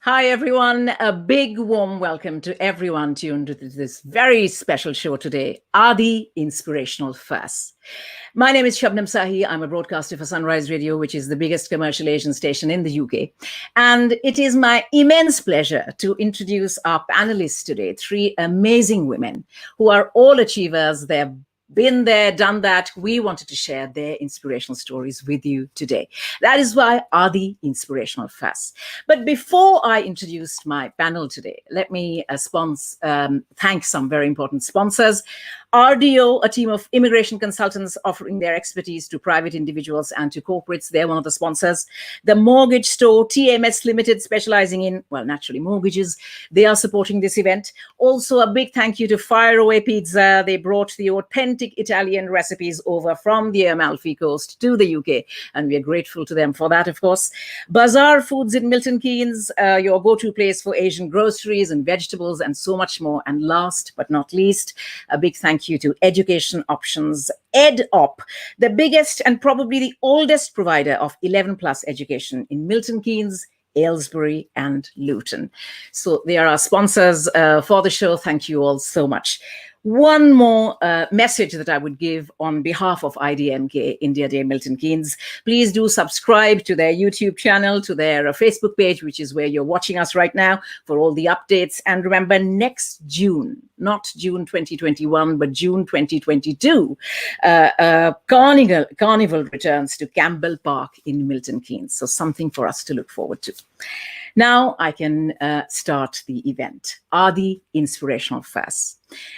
Hi, everyone. A big warm welcome to everyone tuned to this very special show today, Aadi Inspirational First. My name is Shabnam Sahi. I'm a broadcaster for Sunrise Radio, which is the biggest commercial Asian station in the UK. And it is my immense pleasure to introduce our panelists today, three amazing women who are all achievers. They're been there, done that. We wanted to share their inspirational stories with you today. That is why Aadi Inspirational Fast. But before I introduce my panel today, let me thank some very important sponsors. RDO, a team of immigration consultants offering their expertise to private individuals and to corporates. They're one of the sponsors. The Mortgage Store, TMS Limited, specializing in, well, naturally, mortgages. They are supporting this event. Also, a big thank you to Fire Away Pizza. They brought the authentic Italian recipes over from the Amalfi Coast to the UK, and we are grateful to them for that, of course. Bazaar Foods in Milton Keynes, your go-to place for Asian groceries and vegetables and so much more. And last but not least, a big thank you to Education Options, EdOp, the biggest and probably the oldest provider of 11 plus education in Milton Keynes, Aylesbury and Luton. So they are our sponsors for the show. Thank you all so much. One more message that I would give on behalf of IDMK, India Day Milton Keynes. Please do subscribe to their YouTube channel, to their Facebook page, which is where you're watching us right now, for all the updates. And remember, next June, not June 2021, but June 2022, Carnival returns to Campbell Park in Milton Keynes. So something for us to look forward to. Now I can start the event, Aadi Inspirational Fast.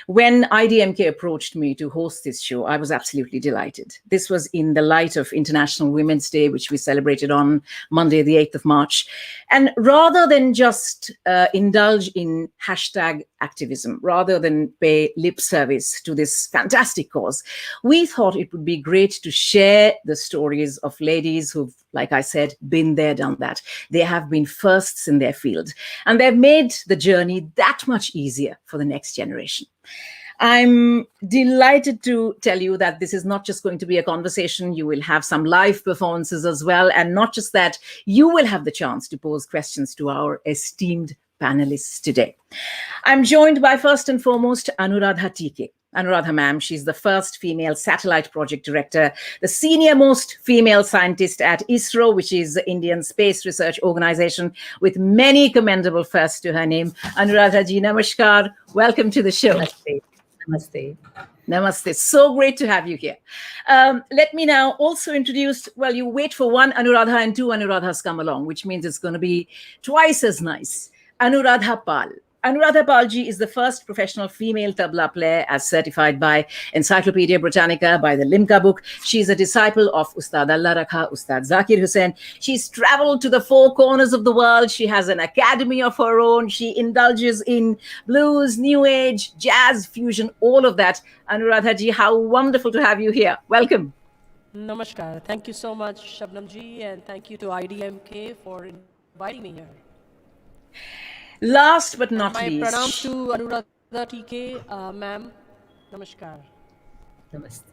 When IDMK approached me to host this show, I was absolutely delighted. This was in the light of International Women's Day, which we celebrated on Monday, the 8th of March. And rather than just indulge in hashtag activism, rather than pay lip service to this fantastic cause, we thought it would be great to share the stories of ladies who've, like I said, been there, done that. They have been firsts in their field, and they've made the journey that much easier for the next generation. I'm delighted to tell you that this is not just going to be a conversation. You will have some live performances as well. And not just that, you will have the chance to pose questions to our esteemed panelists today. I'm joined by, first and foremost, Anuradha TK. Anuradha ma'am, she's the first female satellite project director, the senior most female scientist at ISRO, which is the Indian Space Research Organization, with many commendable firsts to her name. Anuradha ji, namaskar. Welcome to the show. Namaste. Namaste. Namaste. So great to have you here. Let me now also introduce, well, you wait for one Anuradha and two Anuradhas come along, which means it's going to be twice as nice. Anuradha Pal. Anuradha Palji is the first professional female tabla player as certified by Encyclopedia Britannica, by the Limca book. She's a disciple of Ustad Allah Rakha, Ustad Zakir Hussain. She's traveled to the four corners of the world. She has an academy of her own. She indulges in blues, new age, jazz, fusion, all of that. Anuradha ji, how wonderful to have you here. Welcome. Namaskar. Thank you so much, Shabnam ji, and thank you to IDMK for inviting me here. Last but not least. My pranams to Anuradha TK, ma'am. Namaskar. Namaste.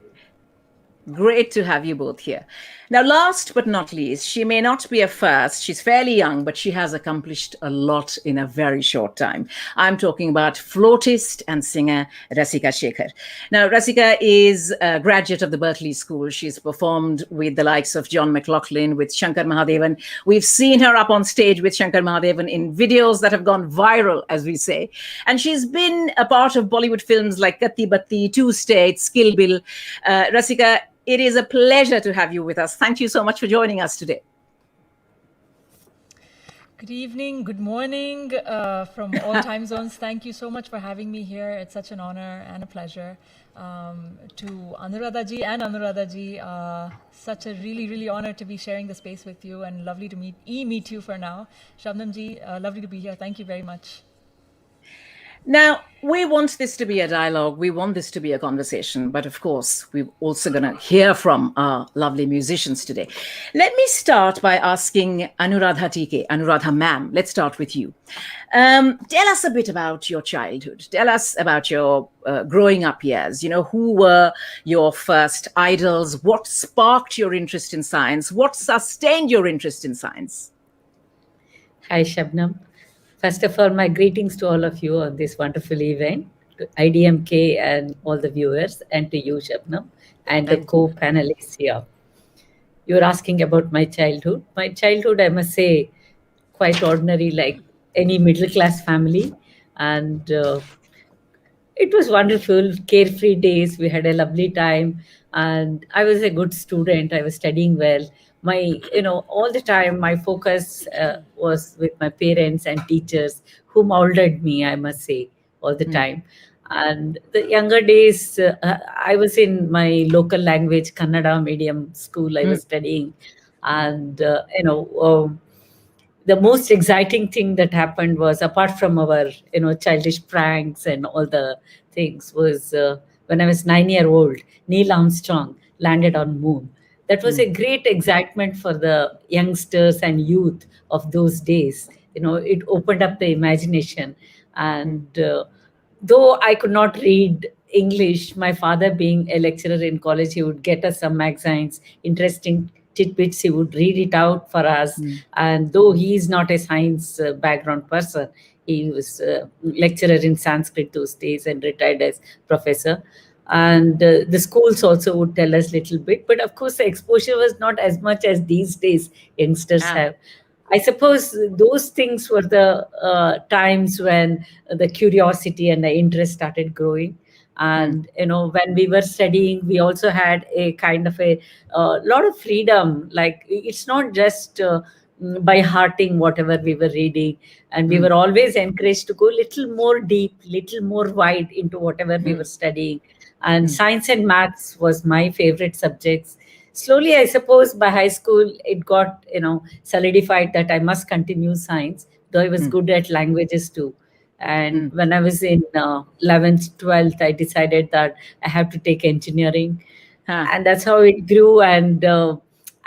Great to have you both here. Now, last but not least, she may not be a first. She's fairly young, but she has accomplished a lot in a very short time. I'm talking about flautist and singer Rasika Shekhar. Now, Rasika is a graduate of the Berkeley School. She's performed with the likes of John McLaughlin, with Shankar Mahadevan. We've seen her up on stage with Shankar Mahadevan in videos that have gone viral, as we say. And she's been a part of Bollywood films like Katti Batti, Two States, Kill Bill. Rasika, it is a pleasure to have you with us. Thank you so much for joining us today. Good evening, good morning from all time zones. Thank you so much for having me here. It's such an honor and a pleasure. To Anuradha ji and Anuradha ji, such a really honor to be sharing the space with you, and lovely to meet you for now. Shabnam ji, lovely to be here. Thank you very much. Now, we want this to be a dialogue. We want this to be a conversation. But of course, we're also going to hear from our lovely musicians today. Let me start by asking Anuradha TK, Anuradha ma'am, let's start with you. Tell us a bit about your childhood. Tell us about your growing up years. You know, who were your first idols? What sparked your interest in science? What sustained your interest in science? Hi, Shabnam. First of all, my greetings to all of you on this wonderful event, to IDMK and all the viewers, and to you, Shabnam, and the Thank you. co-panelists here. You're asking about my childhood. My childhood, I must say, quite ordinary, like any middle class family. And it was wonderful, carefree days. We had a lovely time, and I was a good student. I was studying well. All the time, my focus was with my parents and teachers who molded me, I must say, all the Mm, time. And the younger days, I was in my local language, Kannada medium school. I mm, was studying, and the most exciting thing that happened was, apart from our childish pranks and all the things, was when I was 9 year old, Neil Armstrong landed on moon. That was a mm, great excitement for the youngsters and youth of those days. It opened up the imagination. mm, And though I could not read English, my father, being a lecturer in college, he would get us some magazines, interesting tidbits. He would read it out for us. mm, And though he is not a science background person, he was a lecturer in Sanskrit those days and retired as professor. And the schools also would tell us little bit. But of course, the exposure was not as much as these days youngsters ah, have. I suppose those things were the times when the curiosity and the interest started growing. mm, And when we were studying, we also had a kind of a lot of freedom. Like, it's not just by hearting whatever we were reading, and we mm, were always encouraged to go little more deep, little more wide into whatever we were mm, studying. And mm, science and maths was my favorite subjects. Slowly, I suppose by high school it got solidified that I must continue science, though I was mm, good at languages too. And mm, when I was in 11th 12th, I decided that I have to take engineering. ah, And that's how it grew. And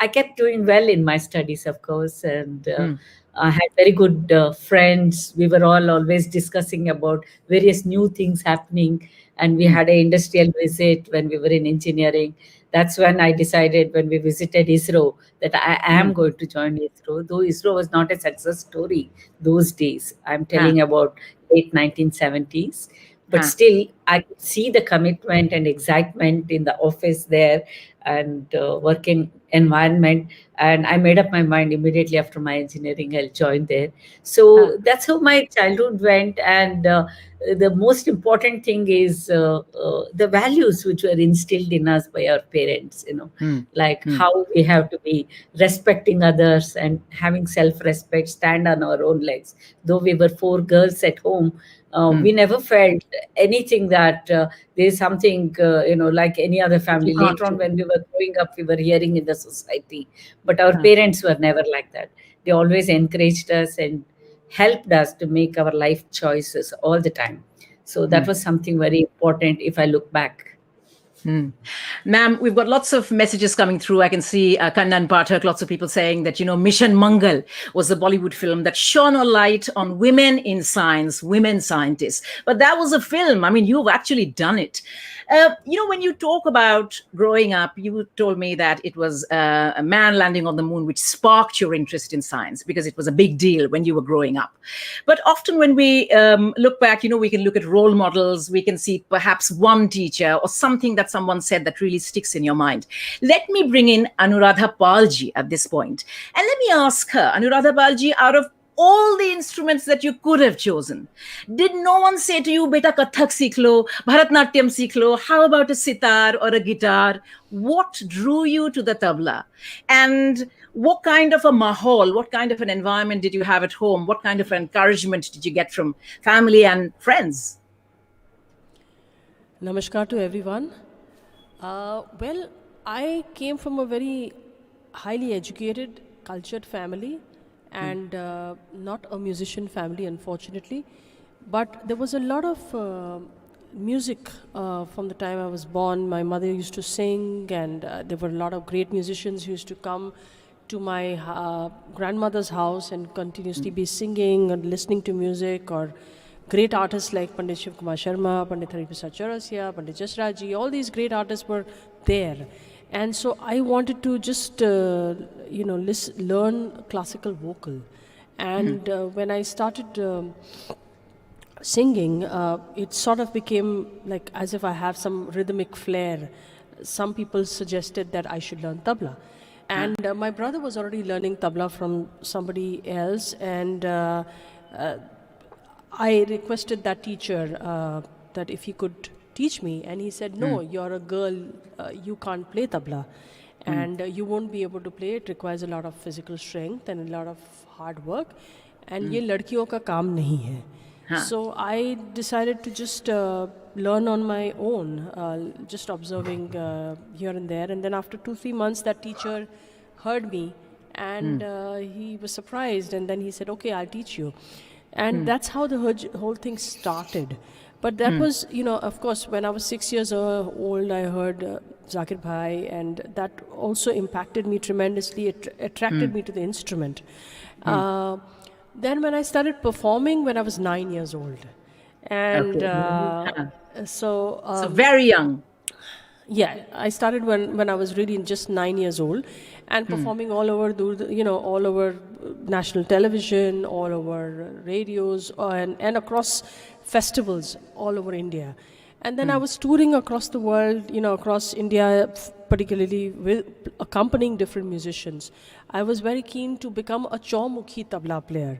I kept doing well in my studies, of course. And mm, I had very good friends. We were all always discussing about various new things happening. And we mm, had an industrial visit when we were in engineering. That's when I decided, when we visited ISRO, that I am mm, going to join ISRO. Though ISRO was not a success story those days. I'm ah, telling about late 1970s. But ah, still, I could see the commitment and excitement in the office there, and working environment. And I made up my mind immediately after my engineering, I'll join there. ah, So that's how my childhood went. And the most important thing is the values which were instilled in us by our parents, mm, like mm, how we have to be respecting others and having self-respect, stand on our own legs. Though we were four girls at home, mm. we never felt anything that there's something, like any other That you family. can't Later on, do. when we were growing up, we were hearing in the society. But our Ah, parents were never like that. They always encouraged us and helped us to make our life choices all the time. So that mm. was something very important if I look back. Ma'am, we've got lots of messages coming through. I can see Kannan Pathak, lots of people saying that, Mission Mangal was the Bollywood film that shone a light on women in science, women scientists. But that was a film. I mean, you've actually done it. When you talk about growing up, you told me that it was a man landing on the moon which sparked your interest in science because it was a big deal when you were growing up. But often when we look back, we can look at role models, we can see perhaps one teacher or something that someone said that really sticks in your mind. Let me bring in Anuradha Palji at this point. And let me ask her, Anuradha Palji, out of all the instruments that you could have chosen, did no one say to you, beta Kathak sikh lo, Bharatnatyam sikh lo, how about a sitar or a guitar? What drew you to the tabla? And what kind of a mahal, what kind of an environment did you have at home? What kind of encouragement did you get from family and friends? Namaskar to everyone. Well, I came from a very highly educated, cultured family and not a musician family, unfortunately. But there was a lot of music from the time I was born. My mother used to sing, and there were a lot of great musicians who used to come to my grandmother's house and continuously be singing and listening to music, or great artists like Pandit Shiv Kumar Sharma, Pandit Hari Prasad Chaurasia, Pandit Jasraji. All these great artists were there. And so I wanted to just, learn classical vocal. And when I started singing, it sort of became like as if I have some rhythmic flair. Some people suggested that I should learn tabla. And my brother was already learning tabla from somebody else, and I requested that teacher that if he could teach me, and he said, no, you're a girl, you can't play tabla, and you won't be able to play. It requires a lot of physical strength and a lot of hard work, and ये लड़कियों का काम नहीं है. So I decided to just learn on my own, just observing here and there. And then after 2-3 months, that teacher heard me, and he was surprised. And then he said, okay, I'll teach you. And that's how the whole thing started. But that was, of course, when I was 6 years old, I heard Zakir Bhai, and that also impacted me tremendously. It attracted me to the instrument. Then when I started performing when I was 9 years old. And so very young. Yeah, I started when I was really just 9 years old, and performing all over, all over national television, all over radios, and across festivals all over India. And then I was touring across the world, across India, particularly with accompanying different musicians. I was very keen to become a chaumukhi tabla player,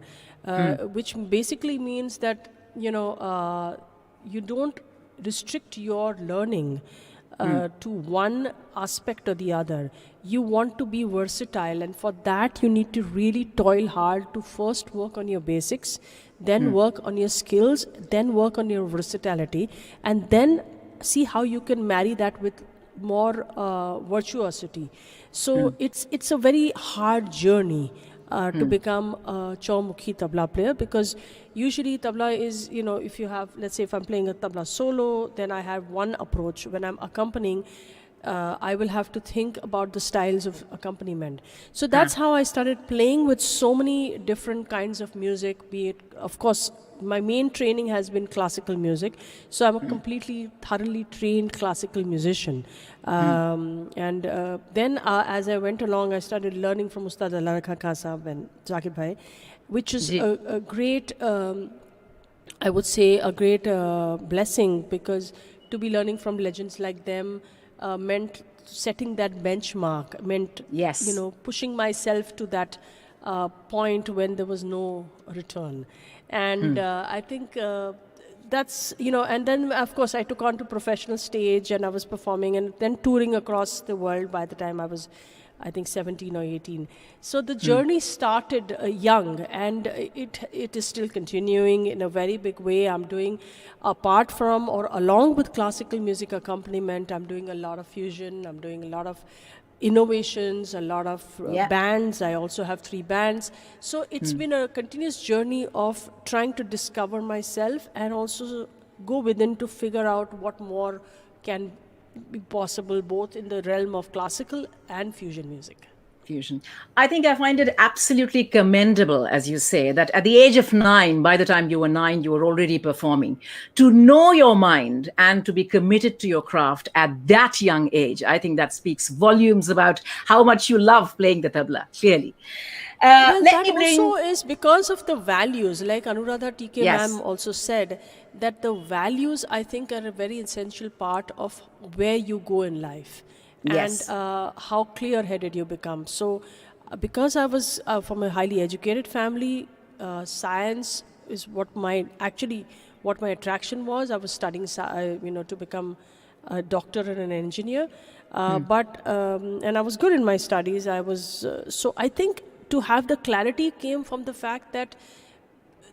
which basically means that, you don't restrict your learning to one aspect or the other. You want to be versatile, and for that you need to really toil hard to first work on your basics, then work on your skills, then work on your versatility, and then see how you can marry that with more virtuosity. So it's a very hard journey to become a chaumukhi tabla player, because usually tabla is, if you have, let's say if I'm playing a tabla solo, then I have one approach. When I'm accompanying, I will have to think about the styles of accompaniment. So that's how I started playing with so many different kinds of music, be it, of course, my main training has been classical music. So I'm a completely, thoroughly trained classical musician. And then as I went along, I started learning from Ustad Alaraka Sahab and Zakir Bhai, which is a great, I would say, a great blessing, because to be learning from legends like them meant setting that benchmark, meant pushing myself to that point when there was no return. And I think that's, and then of course I took on to professional stage, and I was performing and then touring across the world by the time I was, I think, 17 or 18. So the journey started young, and it is still continuing in a very big way. I'm doing, apart from or along with classical music accompaniment, I'm doing a lot of fusion, I'm doing a lot of innovations, a lot of bands. I also have 3 bands. So it's been a continuous journey of trying to discover myself, and also go within to figure out what more can be possible, both in the realm of classical and fusion music. Fusion. I think I find it absolutely commendable, as you say, that at the age of 9, by the time you were 9, you were already performing. To know your mind and to be committed to your craft at that young age, I think that speaks volumes about how much you love playing the tabla, clearly. Well, that also is because of the values, like Anuradha TK ma'am also said, that the values, I think, are a very essential part of where you go in life. And how clear-headed you become. So because I was from a highly educated family, science is what my attraction was. I was studying, to become a doctor and an engineer. But and I was good in my studies. I was so I think to have the clarity came from the fact that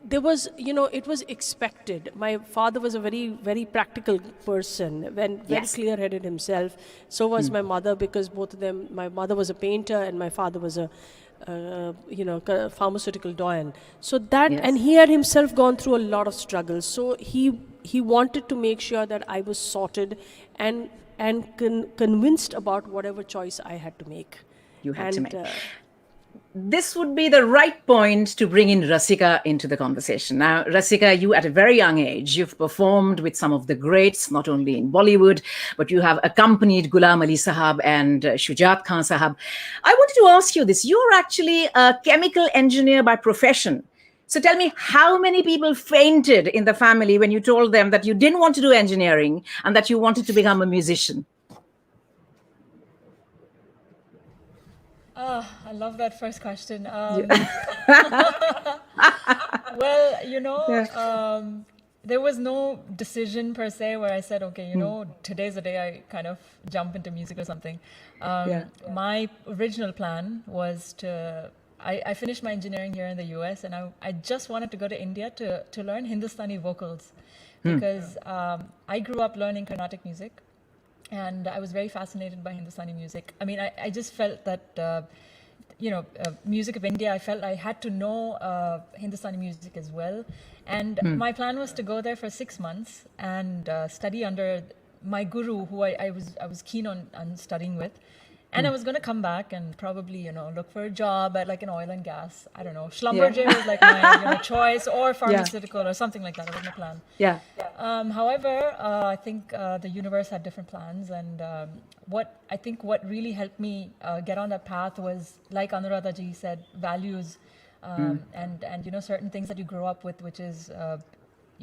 there was, it was expected. My father was a very, very practical person, very clear-headed himself. So was my mother, because both of them, my mother was a painter and my father was a, pharmaceutical doyen. So that, and he had himself gone through a lot of struggles. So he wanted to make sure that I was sorted and convinced about whatever choice I had to make. You had to make. this would be the right point to bring in Rasika into the conversation. Now, Rasika, you at a very young age, you've performed with some of the greats, not only in Bollywood, but you have accompanied Ghulam Ali Sahab and Shujat Khan Sahab. I wanted to ask you this. You're actually a chemical engineer by profession. So tell me, how many people fainted in the family when you told them that you didn't want to do engineering and that you wanted to become a musician? I love that first question. Well, there was no decision per se where I said, okay, today's the day I kind of jump into music or something. My original plan was I finished my engineering here in the US, and I just wanted to go to India to learn Hindustani vocals because I grew up learning Carnatic music. And I was very fascinated by Hindustani music. I mean, I just felt that, music of India, I felt I had to know Hindustani music as well. And my plan was to go there for 6 months and study under my guru, who I was keen on studying with. And I was going to come back and probably, look for a job at like an oil and gas. I don't know. Schlumberger was like my choice, or pharmaceutical or something like that. That was my plan. Yeah. However, I think the universe had different plans. And what really helped me get on that path was, like Anuradha ji said, values and certain things that you grow up with, which is,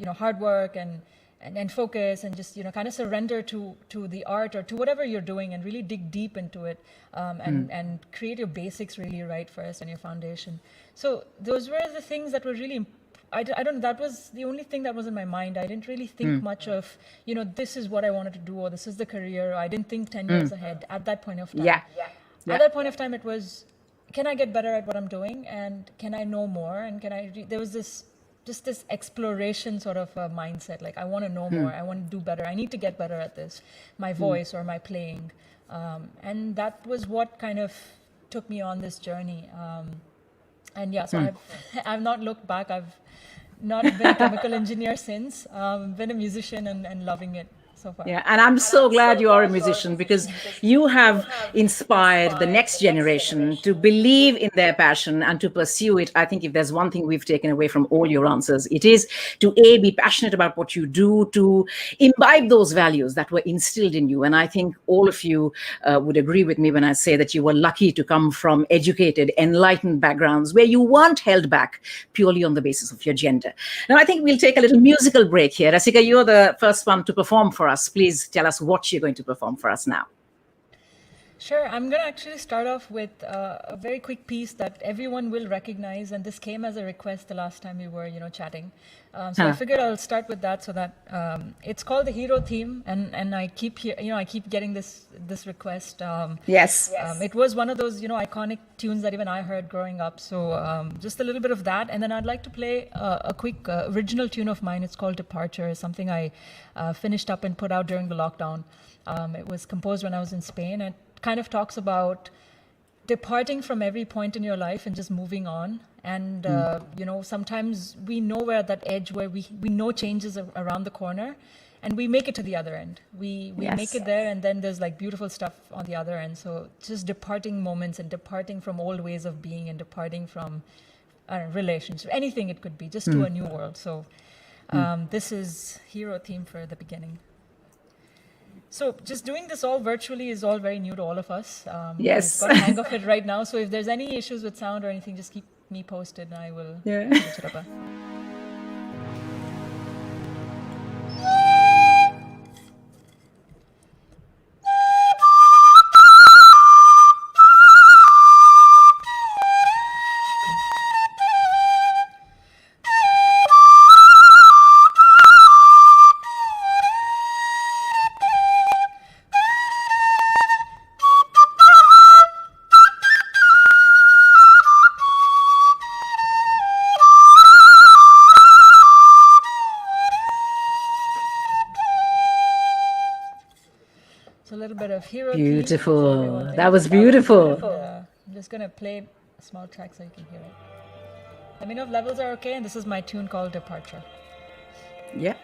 hard work and focus, and just kind of surrender to the art or to whatever you're doing, and really dig deep into it, and create your basics really right first and your foundation. So those were the things that were really that was the only thing that was in my mind. I didn't really think much of this is what I wanted to do, or this is the career. I didn't think 10 years ahead at that point of time. At that point of time, it was, can I get better at what I'm doing, and can I know more, and there was this exploration sort of mindset. Like, I want to know more. I want to do better. I need to get better at this, my voice or my playing. And that was what kind of took me on this journey. So I've not looked back. I've not been a chemical engineer since. Been a musician and loving it so far. Yeah, and I'm so glad you are a musician, because you have inspired the next generation to believe in their passion and to pursue it. I think if there's one thing we've taken away from all your answers, it is to be passionate about what you do, to imbibe those values that were instilled in you. And I think all of you would agree with me when I say that you were lucky to come from educated, enlightened backgrounds where you weren't held back purely on the basis of your gender. Now, I think we'll take a little musical break here. Rasika, you're the first one to perform for us. Please tell us what you're going to perform for us now. Sure. I'm going to actually start off with a very quick piece that everyone will recognize, and this came as a request the last time we were, chatting. I figured I'll start with that, so that it's called the Hero Theme, and I keep getting this request. Yes. It was one of those, iconic tunes that even I heard growing up. So just a little bit of that, and then I'd like to play a quick original tune of mine. It's called Departure. It's something I finished up and put out during the lockdown. It was composed when I was in Spain, and kind of talks about departing from every point in your life and just moving on. And sometimes we know we're at that edge where we know change is around the corner, and we make it to the other end. We make it there, and then there's like beautiful stuff on the other end. So just departing moments, and departing from old ways of being, and departing from relationships, anything it could be, just to a new world. So this is Hero Theme for the beginning. So just doing this all virtually is all very new to all of us. Yes. We've got a hang of it right now. So if there's any issues with sound or anything, just keep me posted, and I will switch it up. Of Hero beautiful. That was beautiful. I'm just going to play a small track so you can hear it. Let me know if levels are okay, and this is my tune called Departure. Yeah.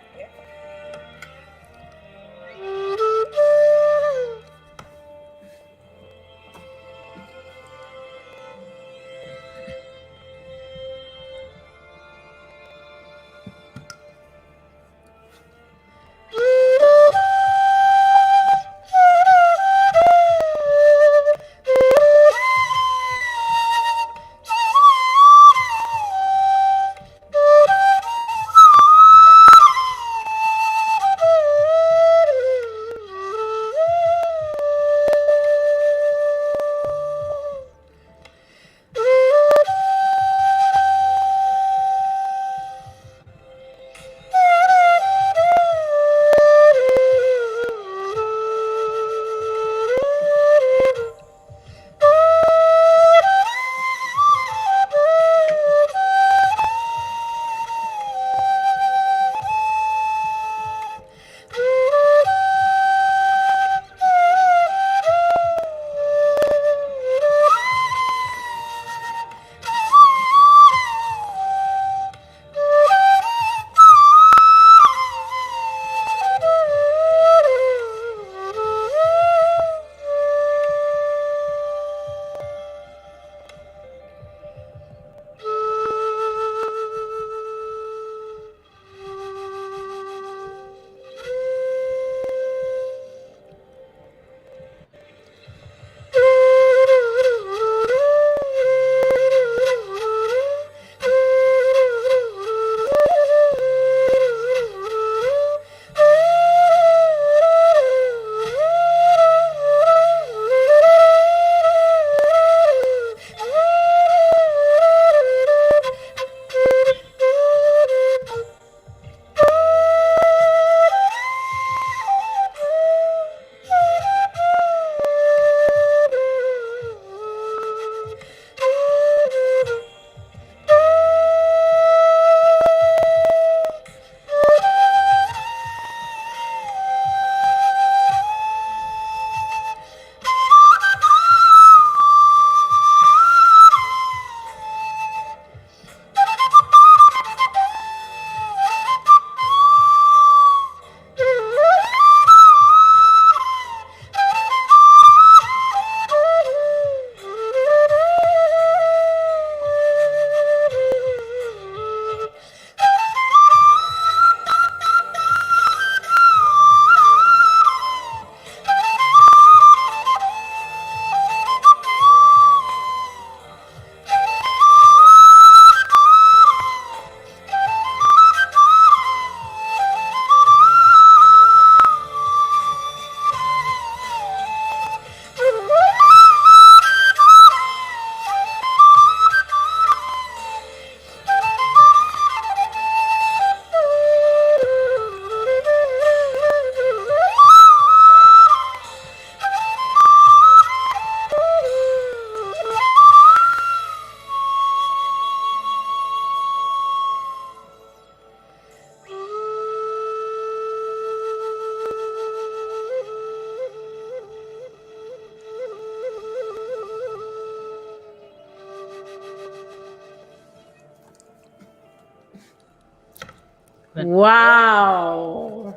Wow.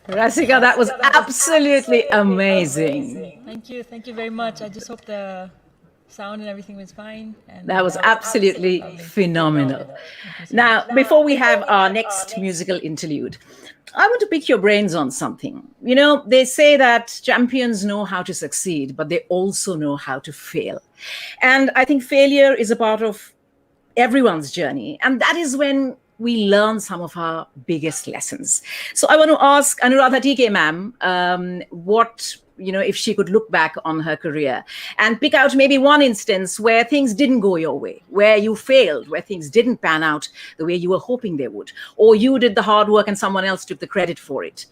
Rasika, that was absolutely amazing. Thank you very much. I just hope the sound and everything was fine. And That was absolutely phenomenal. Now, before we have our next musical interlude, I want to pick your brains on something. You know, they say that champions know how to succeed, but they also know how to fail. And I think failure is a part of everyone's journey. And that is when we learn some of our biggest lessons. So I want to ask Anuradha TK ma'am, what, you know, if she could look back on her career and pick out maybe one instance where things didn't go your way, where you failed, where things didn't pan out the way you were hoping they would, or you did the hard work and someone else took the credit for it.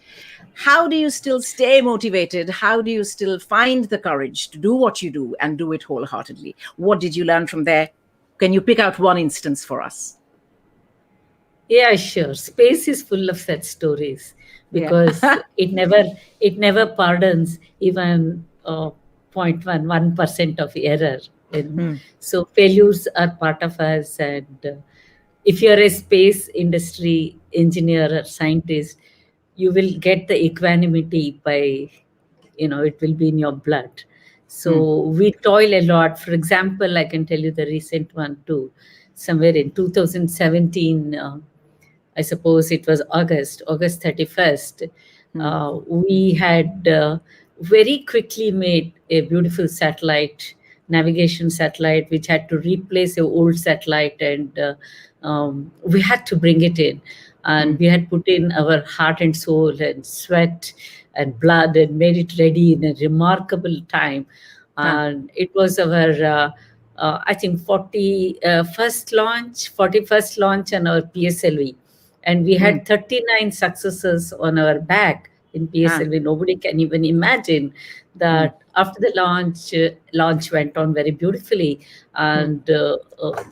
How do you still stay motivated? How do you still find the courage to do what you do and do it wholeheartedly? What did you learn from there? Can you pick out one instance for us? Yeah, sure. Space is full of such stories because it never pardons even 0.1% of error. So failures are part of us, and if you're a space industry engineer or scientist, you will get the equanimity by, it will be in your blood. So we toil a lot. For example, I can tell you the recent one too. Somewhere in 2017, I suppose it was August 31st, we had very quickly made a beautiful satellite, navigation satellite, which had to replace an old satellite, and we had to bring it in. And we had put in our heart and soul and sweat and blood and made it ready in a remarkable time. And it was our, I think, 41st launch on our PSLV. And we had 39 successes on our back in PSLV. Nobody can even imagine that after the launch went on very beautifully. And there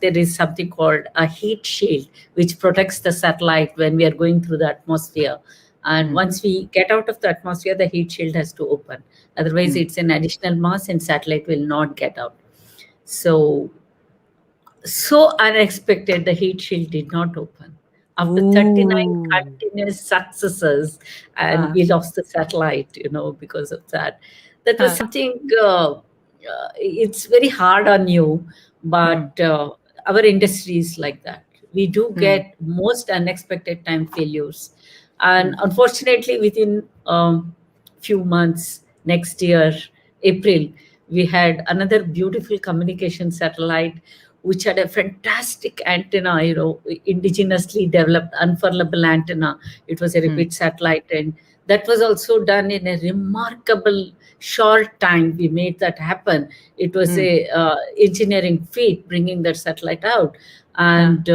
is something called a heat shield, which protects the satellite when we are going through the atmosphere. And once we get out of the atmosphere, the heat shield has to open. Otherwise, it's an additional mass and satellite will not get out. So unexpected, the heat shield did not open. After 39 continuous successes, and we lost the satellite, because of that. That was something, it's very hard on you, but our industry is like that. We do get most unexpected time failures. And unfortunately, within few months, next year, April, we had another beautiful communication satellite, which had a fantastic antenna, indigenously developed unfurlable antenna. It was a repeat satellite, and that was also done in a remarkable short time. We made that happen. It was a engineering feat bringing that satellite out. And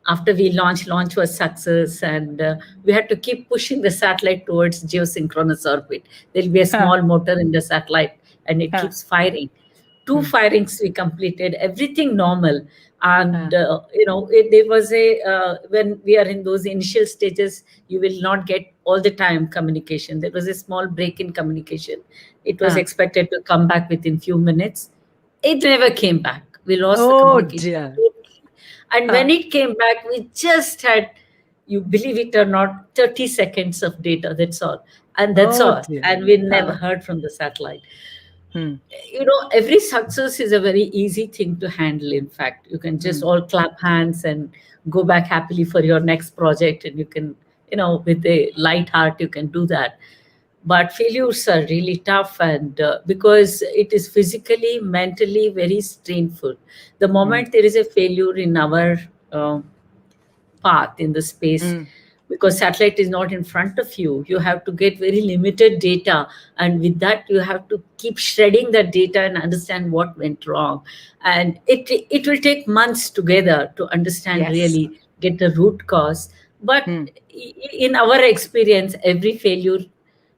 after we launch was success, and we had to keep pushing the satellite towards geosynchronous orbit. There'll be a small motor in the satellite, and it keeps firing. 2 firings we completed, everything normal. And there was when we are in those initial stages, you will not get all the time communication. There was a small break in communication. It was expected to come back within few minutes. It never came back. We lost the communication. Dear. And when it came back, we just had, you believe it or not, 30 seconds of data. That's all. And that's all. Dear. And we never heard from the satellite. Every success is a very easy thing to handle. In fact, you can just all clap hands and go back happily for your next project. And you can, with a light heart, you can do that. But failures are really tough, and because it is physically, mentally very strainful. The moment there is a failure in our path in the space, because satellite is not in front of you, you have to get very limited data, and with that you have to keep shredding that data and understand what went wrong. And it will take months together to understand, really get the root cause. But in our experience, every failure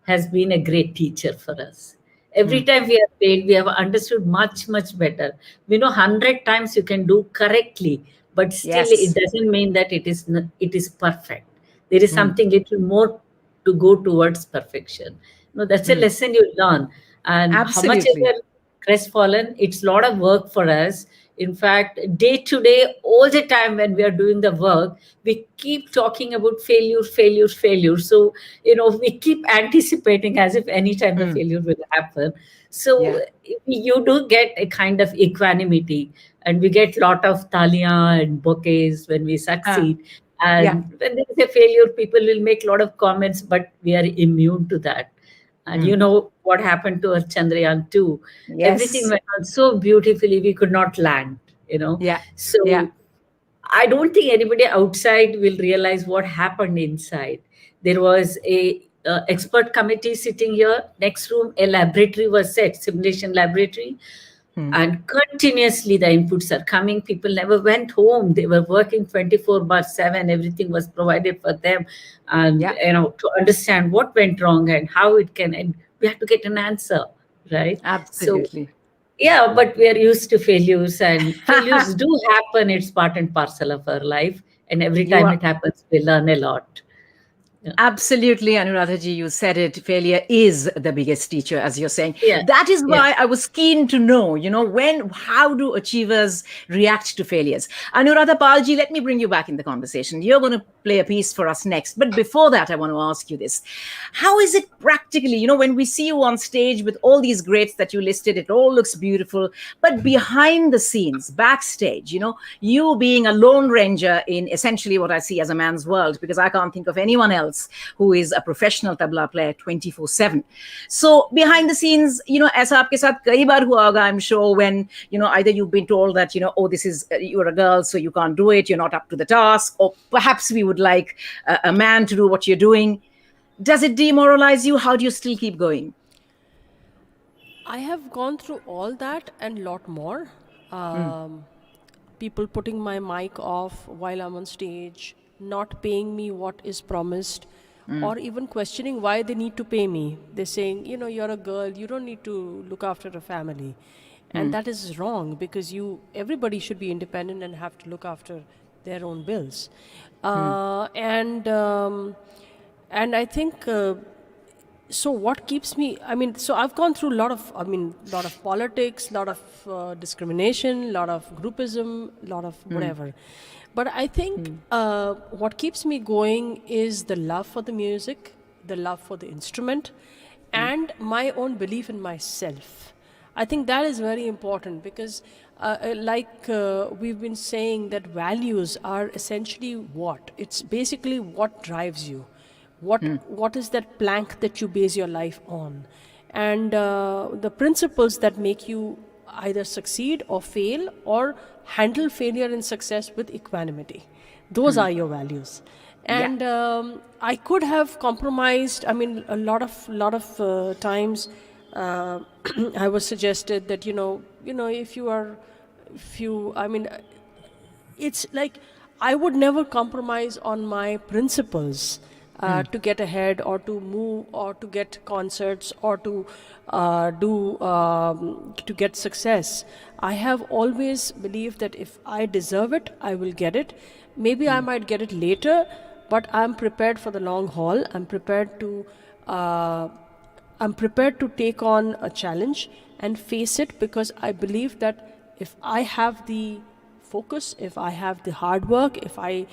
has been a great teacher for us. Every time we have failed, we have understood much, much better. We know 100 times you can do correctly, but still it doesn't mean that it is perfect. There is something little more to go towards perfection. That's a lesson you learn. And how much ever crestfallen, it's a lot of work for us. In fact, day to day, all the time when we are doing the work, we keep talking about failure, failure, failure. So, we keep anticipating as if anytime the failure will happen. So Yeah. you do get a kind of equanimity, and we get lot of talia and bouquets when we Ah, succeed. yeah. And when there is a failure, people will make a lot of comments, but we are immune to that. And you know what happened to our Chandrayaan 2? Everything Yes. went on so beautifully, we could not land. Yeah. Yeah. So I don't think anybody outside will realize what happened inside. There was a expert committee sitting here. Next room, a laboratory was set, simulation laboratory, and continuously the inputs are coming. People never went home. They were working 24/7. Everything was provided for them, and Yeah. to understand what went wrong and how it can end, we have to get an answer, right? So Absolutely. yeah, but we are used to failures, and failures do happen. It's part and parcel of our life, and every You time are it happens, we learn a lot. Yeah, absolutely, Anuradha ji, you said it. Failure is the biggest teacher, as you're saying. yeah, That is yeah. why I was keen to know, how do achievers react to failures? Anuradha Palji, let me bring you back in the conversation. You're going to play a piece for us next. But before that, I want to ask you this. How is it practically, when we see you on stage with all these greats that you listed, it all looks beautiful. But behind the scenes, backstage, you being a lone ranger in essentially what I see as a man's world, because I can't think of anyone else who is a professional tabla player 24/7. So behind the scenes, aisa aapke sath kai baar hua hoga, I'm sure, when, either you've been told that, oh, this is, you're a girl, so you can't do it, you're not up to the task, or perhaps we would like a man to do what you're doing. Does it demoralize you? How do you still keep going? I have gone through all that and lot more. People putting my mic off while I'm on stage, not paying me what is promised, or even questioning why they need to pay me. They're saying, you're a girl, you don't need to look after a family. And that is wrong, because everybody should be independent and have to look after their own bills. And I think so what keeps me, so I've gone through lot of politics, lot of discrimination, lot of groupism, lot of whatever. But I think what keeps me going is the love for the music, the love for the instrument, and my own belief in myself. I think that is very important, because we've been saying, that values are essentially what? It's basically what drives you. What is that plank that you base your life on? And the principles that make you either succeed or fail, or handle failure and success with equanimity. Those are your values. And I could have compromised. A lot of times I was suggested that, it's like I would never compromise on my principles to get ahead, or to move, or to get concerts, or to to get success. I have always believed that if I deserve it, I will get it. Maybe I might get it later, but I'm prepared for the long haul. I'm prepared to take on a challenge and face it, because I believe that if I have the focus, if I have the hard work, if I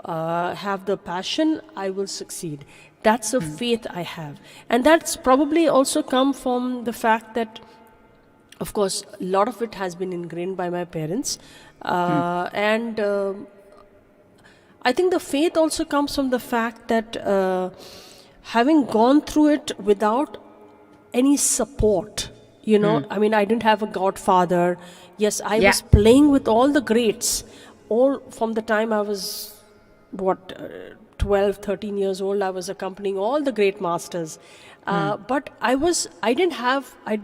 have the passion, I will succeed. That's a faith I have. And that's probably also come from the fact that, of course, a lot of it has been ingrained by my parents. And I think the faith also comes from the fact that having gone through it without any support, I didn't have a godfather. Yes, I was playing with all the greats, all from the time I was 12, 13 years old. I was accompanying all the great masters. But I did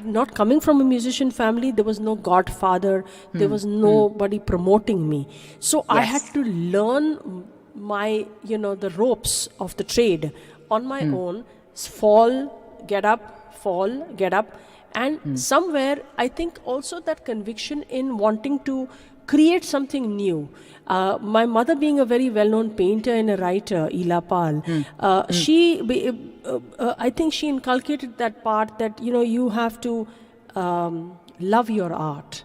not coming from a musician family. There was no godfather. There was nobody promoting me. So I had to learn my, the ropes of the trade on my own. Fall, get up, fall, get up. And somewhere, I think also that conviction in wanting to create something new. My mother, being a very well-known painter and a writer, Ila Pal, I think she inculcated that part that, you have to love your art.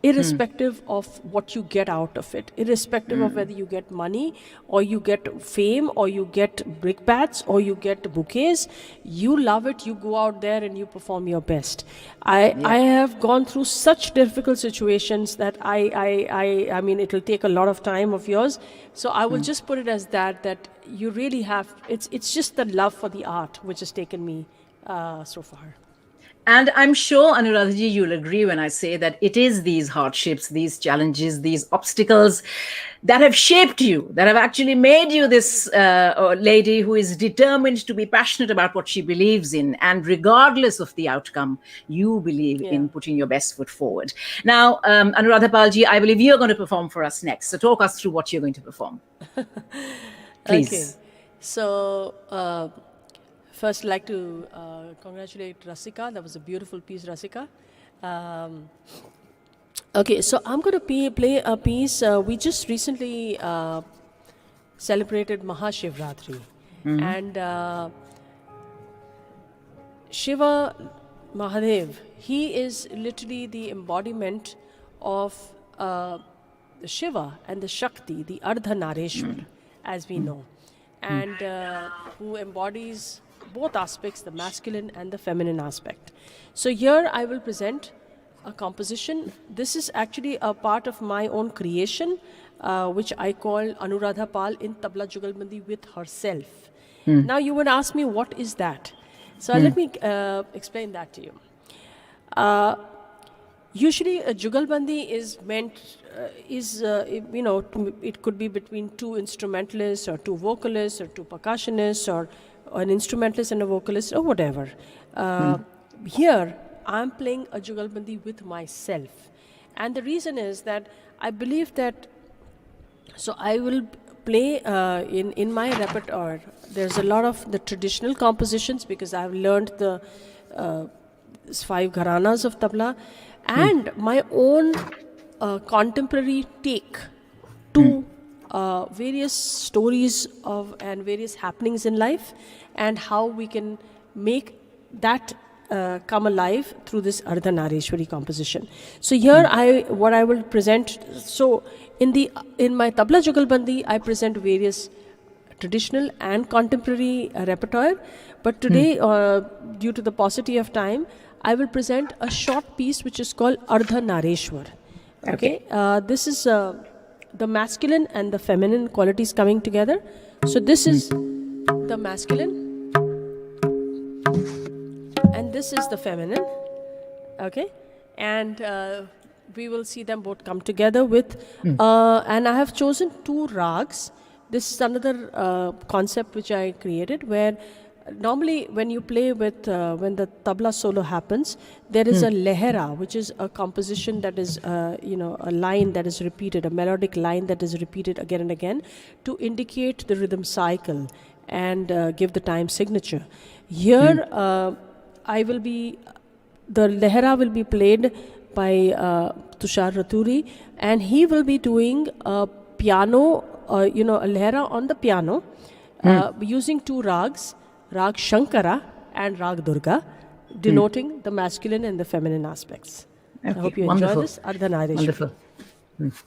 irrespective of what you get out of it, irrespective of whether you get money or you get fame or you get brickbats or you get bouquets. You love it, you go out there and you perform your best. I have gone through such difficult situations that I mean, it'll take a lot of time of yours. So I will just put it as that you really have, it's just the love for the art which has taken me so far. And I'm sure, Anuradhaji, you'll agree when I say that it is these hardships, these challenges, these obstacles that have shaped you, that have actually made you this lady who is determined to be passionate about what she believes in. And regardless of the outcome, you believe in putting your best foot forward. Now, Anuradha Palji, I believe you're going to perform for us next. So talk us through what you're going to perform. Please. Okay. So, first, I'd like to congratulate Rasika. That was a beautiful piece, Rasika. Okay, so I'm going to play a piece. We just recently celebrated Mahashivratri. And Shiva Mahadev, he is literally the embodiment of the Shiva and the Shakti, the Ardhanareshwar, as we know. And who embodies both aspects, the masculine and the feminine aspect. So here I will present a composition. This is actually a part of my own creation, which I call Anuradha Pal in Tabla Jugalbandi with herself. Now you would ask me, what is that? So let me explain that to you. Usually a Jugalbandi is meant, it could be between two instrumentalists or two vocalists or two percussionists or an instrumentalist and a vocalist or whatever. Here, I'm playing a Jugalbandi with myself. And the reason is that I believe that, so I will play in my repertoire, there's a lot of the traditional compositions because I've learned the 5 gharanas of tabla and my own contemporary take to various stories of and various happenings in life and how we can make that come alive through this Ardhanareshwari composition. So here what I will present, so in my Tabla Jugalbandi I present various traditional and contemporary repertoire, but today due to the paucity of time I will present a short piece which is called Ardhanareshwar. Okay, this is the masculine and the feminine qualities coming together. So this is the masculine and this is the feminine. Okay, and we will see them both come together with and I have chosen 2 rags. This is another concept which I created where normally when you play with when the tabla solo happens, there is a lehera, which is a composition that is a line that is repeated, a melodic line that is repeated again and again to indicate the rhythm cycle and give the time signature. Here the lehera will be played by Tushar Raturi, and he will be doing a piano, a lehera on the piano using 2 rags, Rag Shankara and Rag Durga, denoting the masculine and the feminine aspects. Okay, I hope you wonderful. enjoy this. Ardhanareshwari. Wonderful.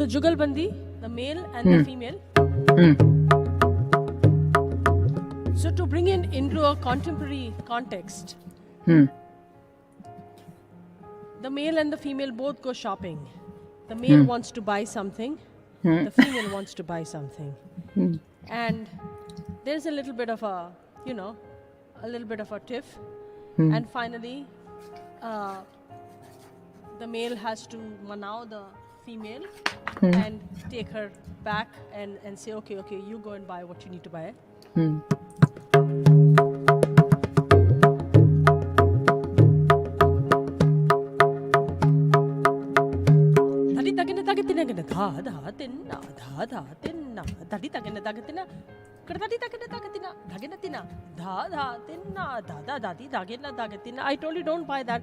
Jugalbandi, the male and the female. So to bring it into a contemporary context, the male and the female both go shopping. The male wants to buy something, the female wants to buy something. And there's a little bit of a tiff. And finally, the male has to manao the female and take her back and say, okay, you go and buy what you need to buy. I told you don't buy that.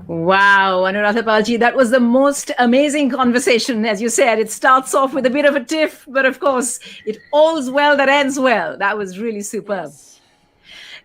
Wow, Anuradha Palji, that was the most amazing conversation. As you said, it starts off with a bit of a tiff, but of course, it all's well that ends well. That was really superb. Yes.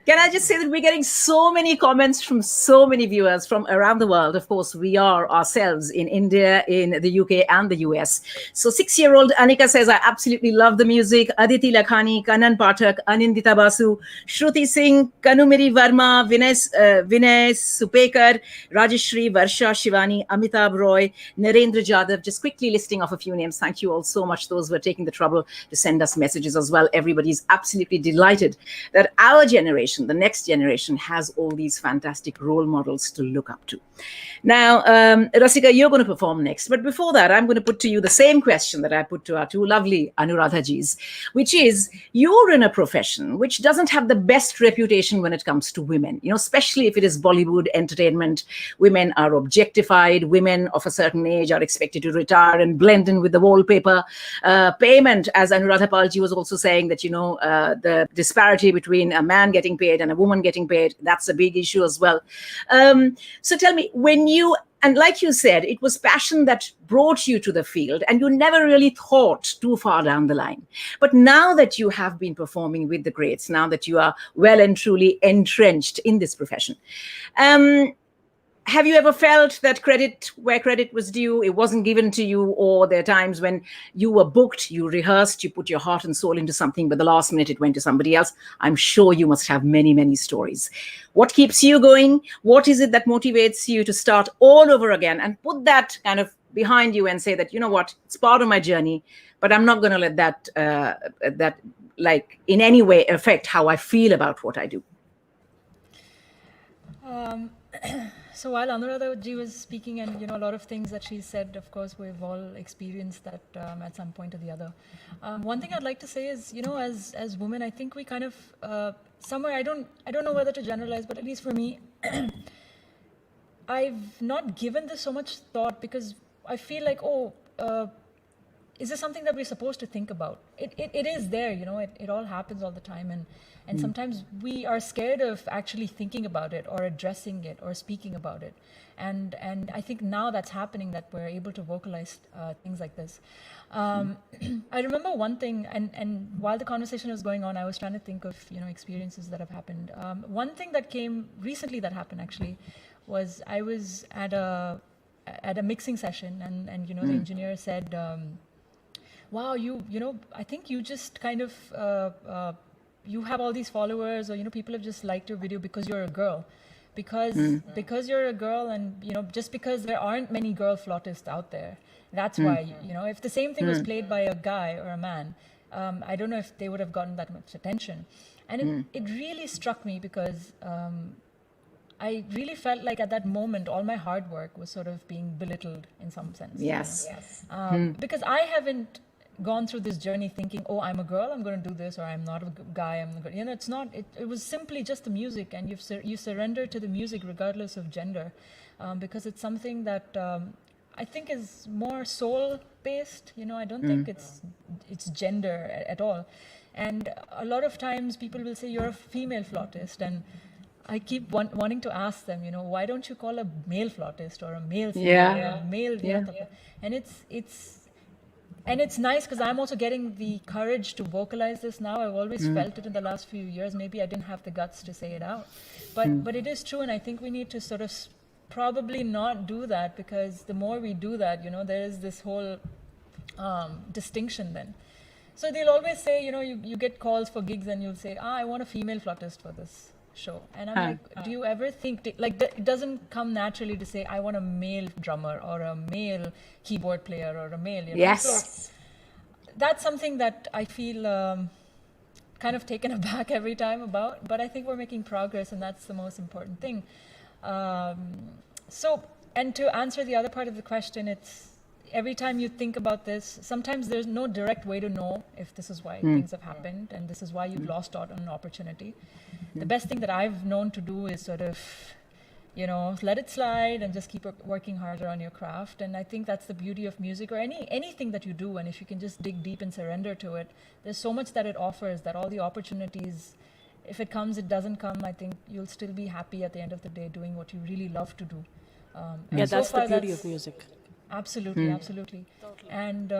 Can I just say that we're getting so many comments from so many viewers from around the world. Of course, we are ourselves in India, in the UK and the US. So 6-year-old Anika says, I absolutely love the music. Aditi Lakhani, Kanan Pathak, Anindita Basu, Shruti Singh, Kanumiri Verma, Vinay Supekar, Rajeshri, Varsha, Shivani, Amitabh Roy, Narendra Jadhav. Just quickly listing off a few names. Thank you all so much. Those who are taking the trouble to send us messages as well. Everybody's absolutely delighted that our generation, the next generation, has all these fantastic role models to look up to. Now, Rasika, you're going to perform next. But before that, I'm going to put to you the same question that I put to our two lovely Anuradhajis, which is, you're in a profession which doesn't have the best reputation when it comes to women, especially if it is Bollywood entertainment. Women are objectified. Women of a certain age are expected to retire and blend in with the wallpaper. Payment, as Anuradha Palji was also saying, that, the disparity between a man getting paid and a woman getting paid, that's a big issue as well. So tell me, and like you said, it was passion that brought you to the field, and you never really thought too far down the line. But now that you have been performing with the greats, now that you are well and truly entrenched in this profession, have you ever felt that credit where credit was due, it wasn't given to you? Or there are times when you were booked, you rehearsed, you put your heart and soul into something, but the last minute it went to somebody else? I'm sure you must have many, many stories. What keeps you going? What is it that motivates you to start all over again and put that kind of behind you and say that, you know what, it's part of my journey, but I'm not going to let that like in any way affect how I feel about what I do? So while Anuradha ji was speaking, and a lot of things that she said, of course, we've all experienced that at some point or the other. One thing I'd like to say is, as women, I think we kind of somewhere, I don't know whether to generalize, but at least for me, I've not given this so much thought, because I feel like, is this something that we're supposed to think about? It is there, it all happens all the time. And sometimes we are scared of actually thinking about it or addressing it or speaking about it. And I think now that's happening, that we're able to vocalize things like this. I remember one thing, and while the conversation was going on, I was trying to think of, experiences that have happened. One thing that came recently that happened actually was I was at a mixing session, and the engineer said, wow, I think you just kind of, you have all these followers, or, people have just liked your video because you're a girl. Because you're a girl, and, just because there aren't many girl flautists out there. That's why, if the same thing was played by a guy or a man, I don't know if they would have gotten that much attention. And it really struck me because I really felt like at that moment, all my hard work was sort of being belittled in some sense. Yes. Because I haven't gone through this journey thinking, oh, I'm a girl, I'm going to do this, or I'm not a guy, I'm going to, it's not, it was simply just the music, and you surrender to the music regardless of gender, because it's something that I think is more soul-based, I don't think it's gender at all. And a lot of times people will say, you're a female flautist, and I keep wanting to ask them, why don't you call a male flautist or a male singer, or a male, and it's nice because I'm also getting the courage to vocalize this now. I've always felt it in the last few years. Maybe I didn't have the guts to say it out, but it is true, and I think we need to sort of probably not do that, because the more we do that, there is this whole distinction then. So they'll always say, you get calls for gigs and you'll say, I want a female flautist for this show. And I'm like, do you ever think, it doesn't come naturally to say, I want a male drummer or a male keyboard player or a male, Yes. So that's something that I feel kind of taken aback every time about, but I think we're making progress, and that's the most important thing. So, and to answer the other part of the question, it's every time you think about this, sometimes there's no direct way to know if this is why things have happened and this is why you've lost out on an opportunity. The best thing that I've known to do is sort of, let it slide and just keep working harder on your craft. And I think that's the beauty of music, or anything that you do. And if you can just dig deep and surrender to it, there's so much that it offers, that all the opportunities, if it comes, it doesn't come, I think you'll still be happy at the end of the day doing what you really love to do. Yeah, that's the beauty of music. Absolutely, absolutely. Totally. And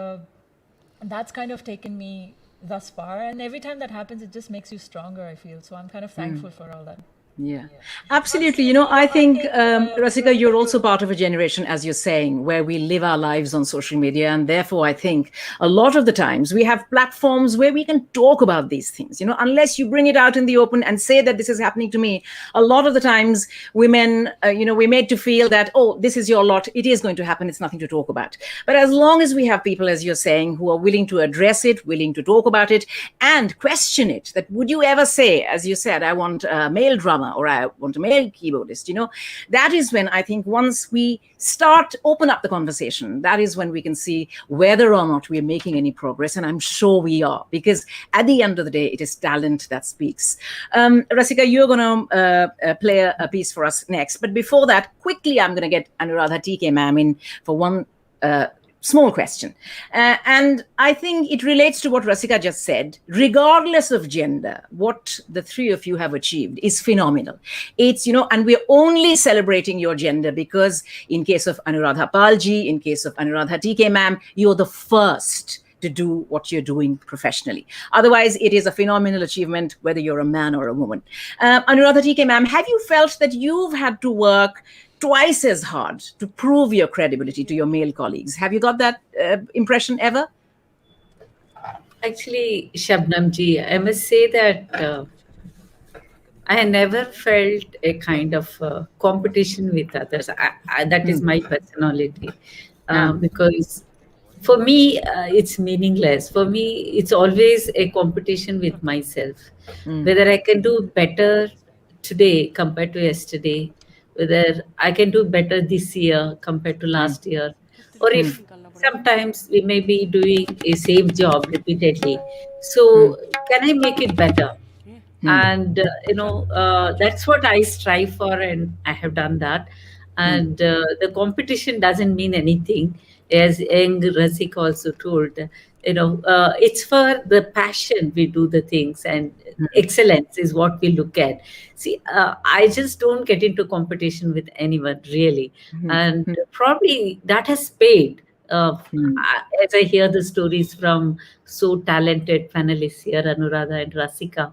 that's kind of taken me thus far. And every time that happens, it just makes you stronger, I feel. So I'm kind of thankful for all that. Yeah, absolutely. I think, Rasika, you're also part of a generation, as you're saying, where we live our lives on social media. And therefore, I think a lot of the times we have platforms where we can talk about these things. Unless you bring it out in the open and say that this is happening to me, a lot of the times women, we're made to feel that, oh, this is your lot. It is going to happen. It's nothing to talk about. But as long as we have people, as you're saying, who are willing to address it, willing to talk about it and question it, that would you ever say, as you said, I want a male drummer, or I want a male keyboardist, that is when I think once we open up the conversation, that is when we can see whether or not we're making any progress. And I'm sure we are, because at the end of the day, it is talent that speaks. Rasika, you're going to play a piece for us next. But before that, quickly, I'm going to get Anuradha TK ma'am in for one small question. And I think it relates to what Rasika just said. Regardless of gender, what the three of you have achieved is phenomenal. It's, and we're only celebrating your gender because in case of Anuradha Palji, in case of Anuradha TK ma'am, you're the first to do what you're doing professionally. Otherwise, it is a phenomenal achievement, whether you're a man or a woman. Anuradha TK ma'am, have you felt that you've had to work twice as hard to prove your credibility to your male colleagues? Have you got that impression ever? Actually, Shabnam ji, I must say that I never felt a kind of competition with others. That is my personality. Because for me, it's meaningless. For me, it's always a competition with myself. Whether I can do better today compared to yesterday, whether I can do better this year compared to last year, or if sometimes we may be doing a same job repeatedly. So can I make it better? And, that's what I strive for, and I have done that. And the competition doesn't mean anything. as young Rasika also told, it's for the passion we do the things, and excellence is what we look at. See, I just don't get into competition with anyone really, and probably that has paid. As I hear the stories from so talented panelists here, Anuradha and Rasika,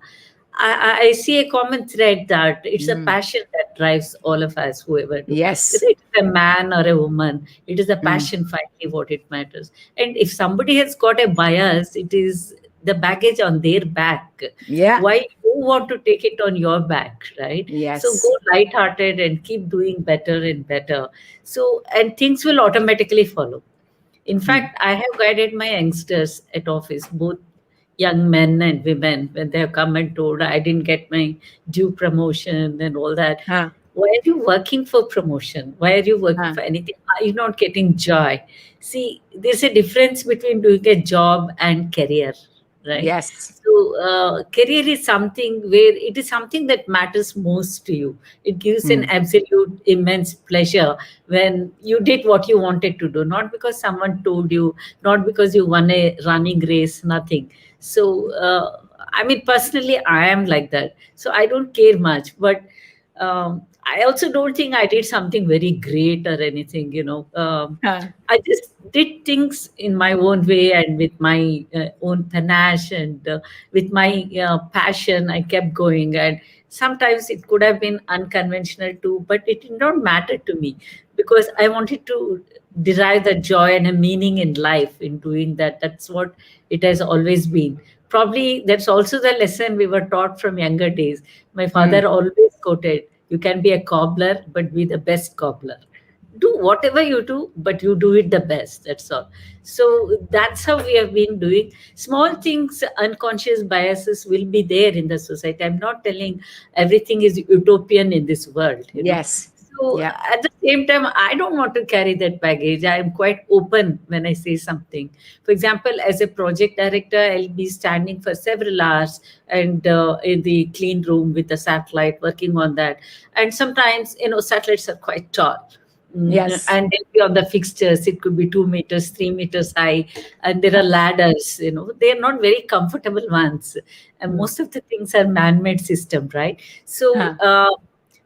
I see a common thread that it's a passion that drives all of us, whoever do. Yes. Whether it's a man or a woman, it is a passion finally what it matters. And if somebody has got a bias, it is the baggage on their back. Yeah. Why you want to take it on your back, right? So Yes. go lighthearted and keep doing better and better. So, and things will automatically follow. In fact, I have guided my youngsters at office, both young men and women, when they have come and told I didn't get my due promotion and all that. Huh. Why are you working for promotion? Why are you working for anything? Are you not getting joy? See, there's a difference between doing a job and career, right? Yes. So, career is something where it is something that matters most to you. It gives an absolute immense pleasure when you did what you wanted to do, not because someone told you, not because you won a running race, nothing. So, I mean, personally, I am like that. So, I don't care much, but I also don't think I did something very great or anything. I just did things in my own way and with my own panache and with my passion. I kept going, and sometimes it could have been unconventional too, but it did not matter to me because I wanted to derive the joy and a meaning in life in doing that. That's what it has always been. Probably that's also the lesson we were taught from younger days. My father always quoted, "You can be a cobbler, but be the best cobbler." Do whatever you do, but you do it the best. That's all. So that's how we have been doing. Small things, unconscious biases will be there in the society. I'm not telling everything is utopian in this world. Yes. So Yeah. at the same time, I don't want to carry that baggage. I'm quite open when I say something. For example, as a project director, I'll be standing for several hours and in the clean room with the satellite working on that. And sometimes, satellites are quite tall. Yes. And they'll be on the fixtures. It could be 2 meters, 3 meters high, and there are ladders. They're not very comfortable ones, and most of the things are man-made system, right? So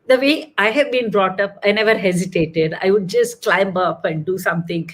the way I have been brought up, I never hesitated. I would just climb up and do something.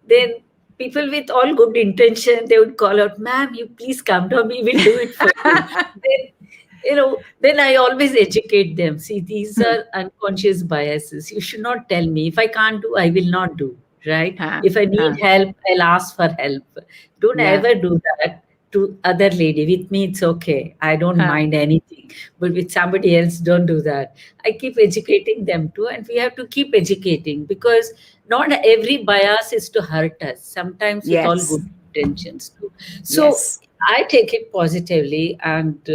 Then people with all good intention, they would call out, "Ma'am, you please come down. We will do it for you." Then I always educate them. See, these are unconscious biases. You should not tell me. If I can't do, I will not do. Right? If I need help, I'll ask for help. Don't ever do that to other lady. With me, it's okay. I don't mind anything. But with somebody else, don't do that. I keep educating them too, and we have to keep educating because not every bias is to hurt us. Sometimes with all good intentions too. So I take it positively and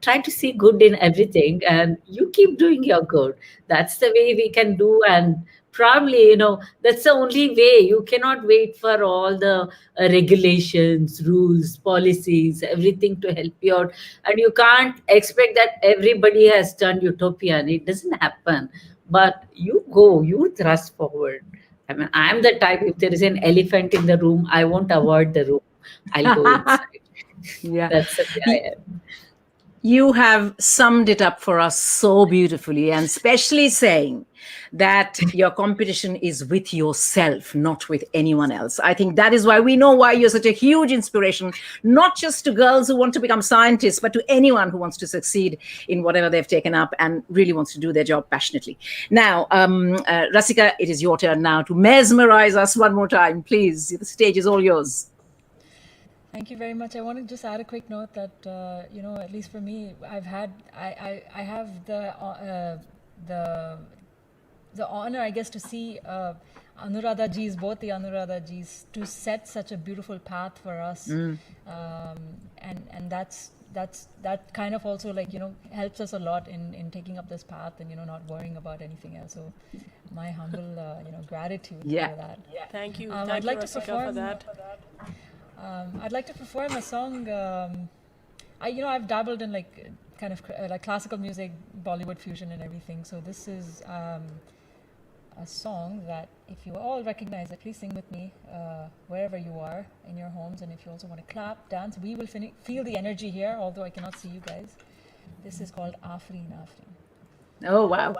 try to see good in everything, and you keep doing your good. That's the way we can do, and probably that's the only way. You cannot wait for all the regulations, rules, policies, everything to help you out, and you can't expect that everybody has turned utopian. It doesn't happen. But you thrust forward. I mean, I'm the type, if there is an elephant in the room, I won't avoid the room. I'll go inside. Yeah. That's the way I am. You have summed it up for us so beautifully, and especially saying that your competition is with yourself, not with anyone else. I think that is why we know why you're such a huge inspiration, not just to girls who want to become scientists, but to anyone who wants to succeed in whatever they've taken up and really wants to do their job passionately. Now, Rasika, it is your turn now to mesmerize us one more time. Please, the stage is all yours. Thank you very much. I want to just add a quick note that at least for me, I have the honor, I guess, to see Anuradha Ji's, both the Anuradha Ji's, to set such a beautiful path for us, and that kind of also helps us a lot in taking up this path and not worrying about anything else. So my humble gratitude for that. Yeah. Thank you. I'd like to Rasika, perform for that. I'd like to perform a song. I've dabbled in kind of like classical music, Bollywood fusion, and everything. So this is a song that if you all recognize it, please sing with me wherever you are in your homes. And if you also want to clap, dance, we will feel the energy here, although I cannot see you guys. This is called Afreen Afreen. Oh, wow.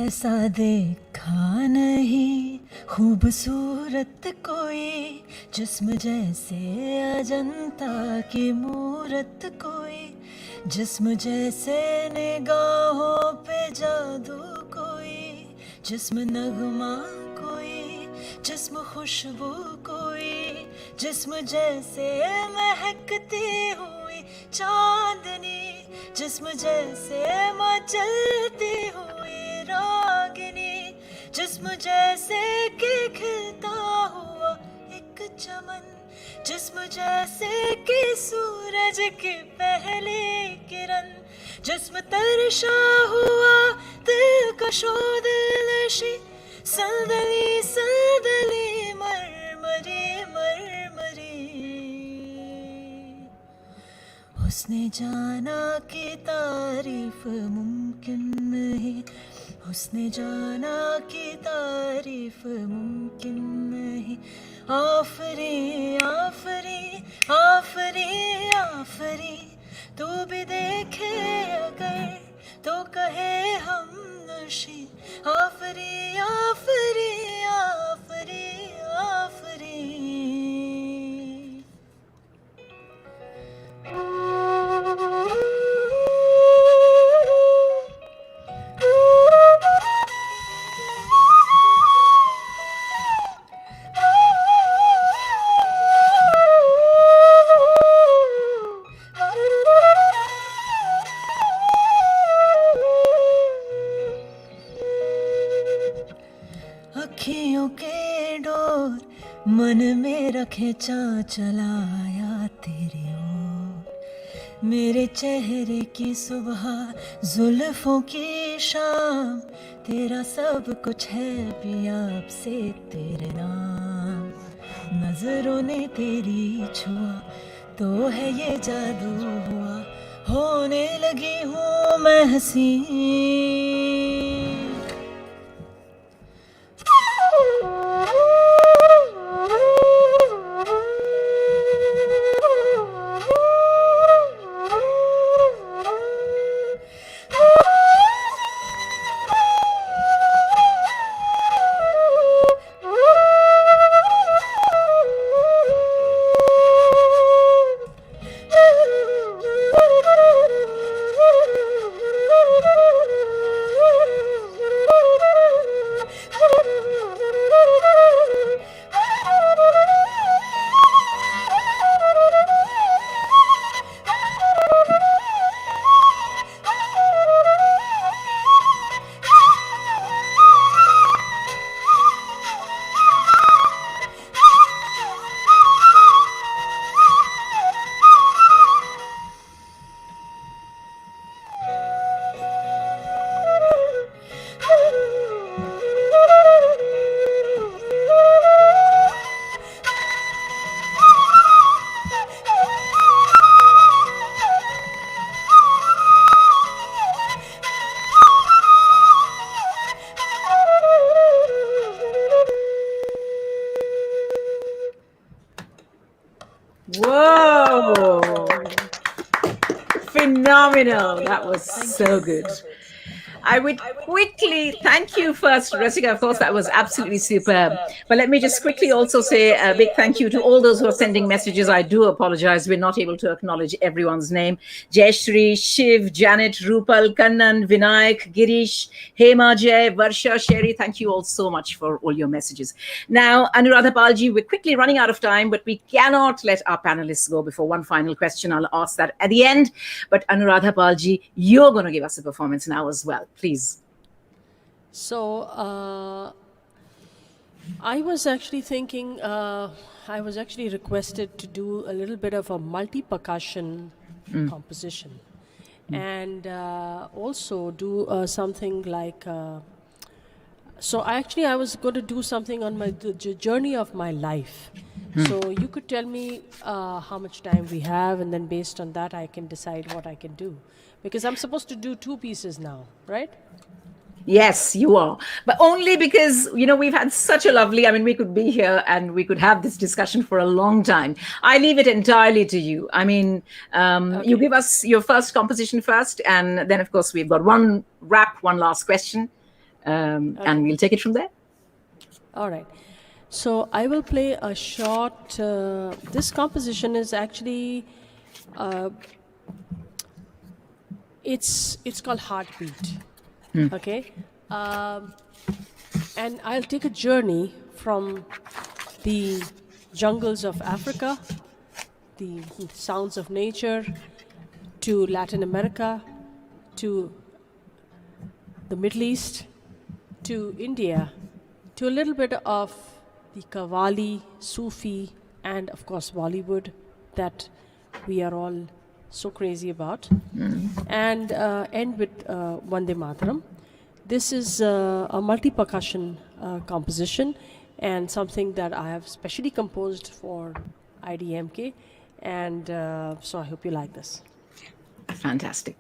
ऐसा देखा नहीं खूबसूरत कोई, जिस्म जैसे अजंता की मूरत कोई, जिस्म जैसे निगाहों पे जादू कोई, जिस्म नगमा कोई, जिस्म खुशबू कोई, जिस्म जैसे महकती हुई चांदनी, जिस्म जैसे मचलती हुई रागिनी, जिस्म जैसे कि खिलता हुआ एक चमन, जिस्म जैसे कि सूरज की पहली किरण, जिस्म तरशा हुआ दिलकशो दिलशी, सल्दली सल्दली मरमरी मरमरी। उसने जाना कि तारीफ मुमकिन नहीं, उसने जाना कि तारीफ मुमकिन नहीं। आफरी आफरी आफरी आफरी, तू भी देखे अगर तो कहे हम नशी। आफरी आफरी आफरी आफरी। अखियों के डोर मन में रखे चलाया तेरी ओर, मेरे चेहरे की सुबह जुल्फों की शाम, तेरा सब कुछ है पिया अब से तेरे नाम। नजरों ने तेरी छुआ तो है ये जादू हुआ, होने लगी हूँ मैं हसीन। Whoa! Phenomenal. That was so good. I would quickly thank you first, Rasika. Of course, that was absolutely superb. But let me just quickly also say a big thank you to all those who are sending messages. I do apologize. We're not able to acknowledge everyone's name. Jayashri, Shiv, Janet, Rupal, Kannan, Vinayak, Girish, Hema Jay, Varsha, Sherry. Thank you all so much for all your messages. Now, Anuradha Palji, we're quickly running out of time, but we cannot let our panelists go before one final question. I'll ask that at the end. But Anuradha Palji, you're going to give us a performance now as well, please. So I was actually thinking, I was actually requested to do a little bit of a multi-percussion composition, and also do something like, so I was going to do something on the journey of my life. So you could tell me how much time we have, and then based on that I can decide what I can do. Because I'm supposed to do 2 pieces now, right? Yes, you are. But only because, we've had such a lovely, we could be here and we could have this discussion for a long time. I leave it entirely to you. You give us your first composition first, and then, of course, we've got one last question, and we'll take it from there. All right. So I will play a short, this composition is actually, it's called Heartbeat. Okay, and I'll take a journey from the jungles of Africa, the sounds of nature, to Latin America, to the Middle East, to India, to a little bit of the Qawwali, Sufi, and of course Bollywood that we are all so crazy about, and end with Vande Mataram. This is a multi-percussion composition, and something that I have specially composed for IDMK, and so I hope you like this. Fantastic.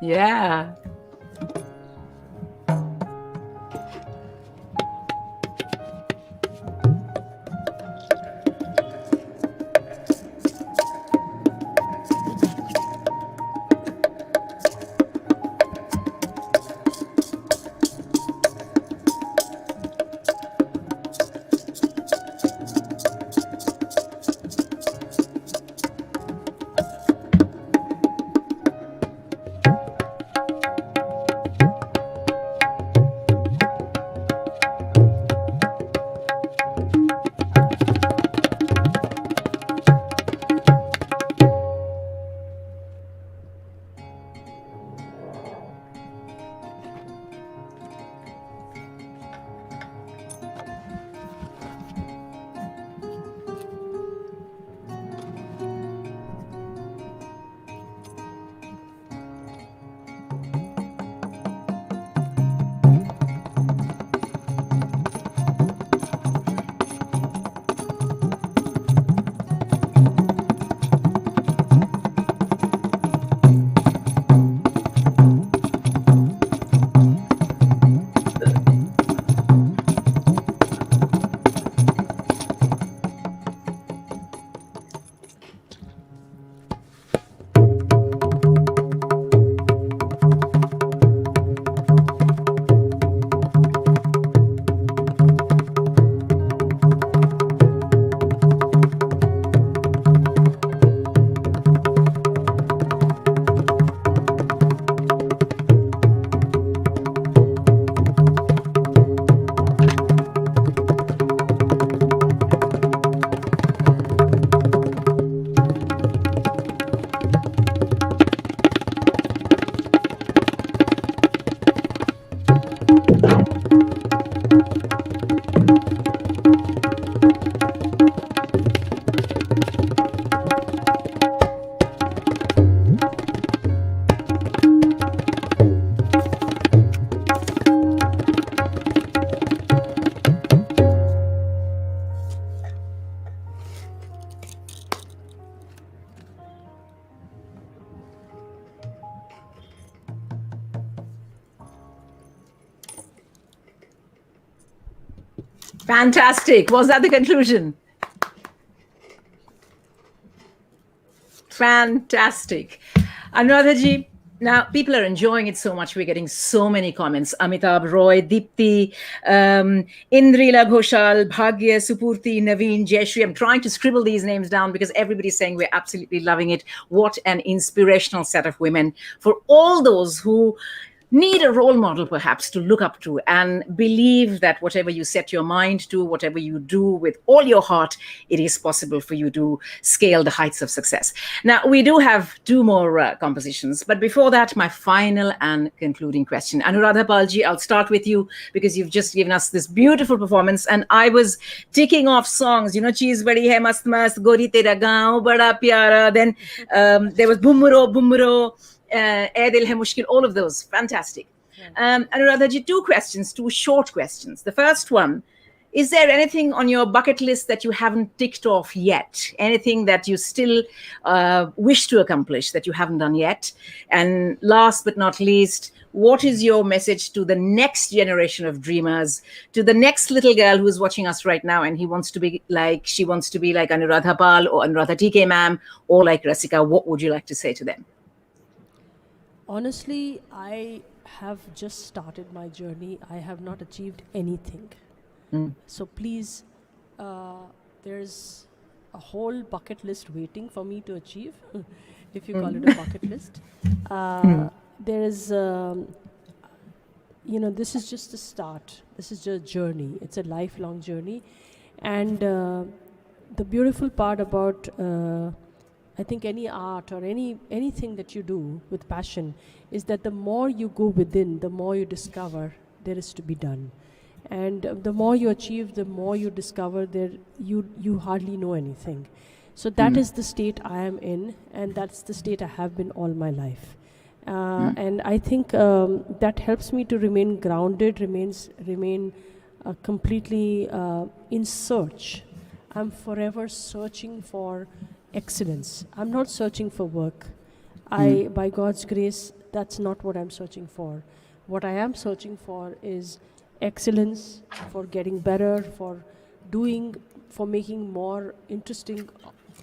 Yeah. Fantastic. Was that the conclusion? Fantastic. Anuradha ji, now people are enjoying it so much. We're getting so many comments. Amitabh Roy, Deepthi, Indrila Ghoshal, Bhagya, Supurti, Naveen, Jayashri. I'm trying to scribble these names down because everybody's saying we're absolutely loving it. What an inspirational set of women. For all those who need a role model perhaps to look up to and believe that whatever you set your mind to, whatever you do with all your heart, it is possible for you to scale the heights of success. Now, we do have two more compositions, but before that, my final and concluding question. Anuradha Palji, I'll start with you because you've just given us this beautiful performance, and I was ticking off songs, you know, Cheez Badi Hai Mast Mast, Gori Tera Gaon Bada Pyara, then there was Bumro Bumro, Ae Dil Hai Mushkil, all of those. Fantastic. Anuradha ji, two questions, two short questions. The first one, is there anything on your bucket list that you haven't ticked off yet? Anything that you still wish to accomplish that you haven't done yet? And last but not least, what is your message to the next generation of dreamers, to the next little girl who is watching us right now and she wants to be like Anuradha Pal or Anuradha TK ma'am or like Rasika? What would you like to say to them? Honestly, I have just started my journey. I have not achieved anything. So please, there's a whole bucket list waiting for me to achieve, if you call it a bucket list. There is, this is just a start. This is just a journey. It's a lifelong journey. And the beautiful part about I think any art or anything that you do with passion is that the more you go within, the more you discover there is to be done. And the more you achieve, the more you discover you hardly know anything. So that is the state I am in, and that's the state I have been all my life. And I think that helps me to remain grounded, remain completely in search. I'm forever searching for excellence. I'm not searching for work. By God's grace, that's not what I'm searching for. What I am searching for is excellence, for getting better, for making more interesting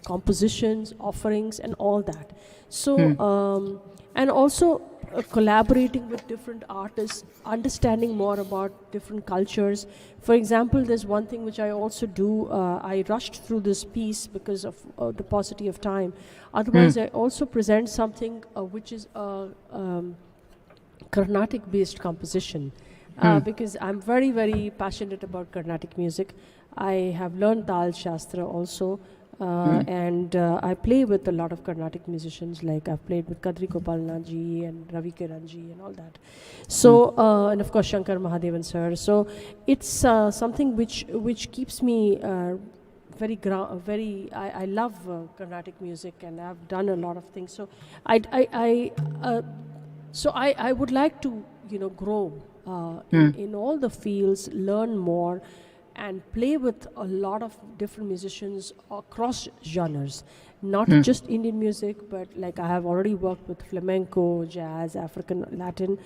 compositions, offerings, and all that. So, and also collaborating with different artists, understanding more about different cultures. For example, there's one thing which I also do. I rushed through this piece because of the paucity of time. Otherwise, I also present something which is a Carnatic-based composition. Because I'm very, very passionate about Carnatic music. I have learned Tal Shastra also, and I play with a lot of Carnatic musicians. Like I've played with Kadri Gopalnath ji and Ravi Kiran ji and all that. So, and of course Shankar Mahadevan sir. So it's something which keeps me I love Carnatic music, and I've done a lot of things. So I would like to grow in all the fields, learn more, and play with a lot of different musicians across genres, not just Indian music, but like I have already worked with flamenco, jazz, African, Latin,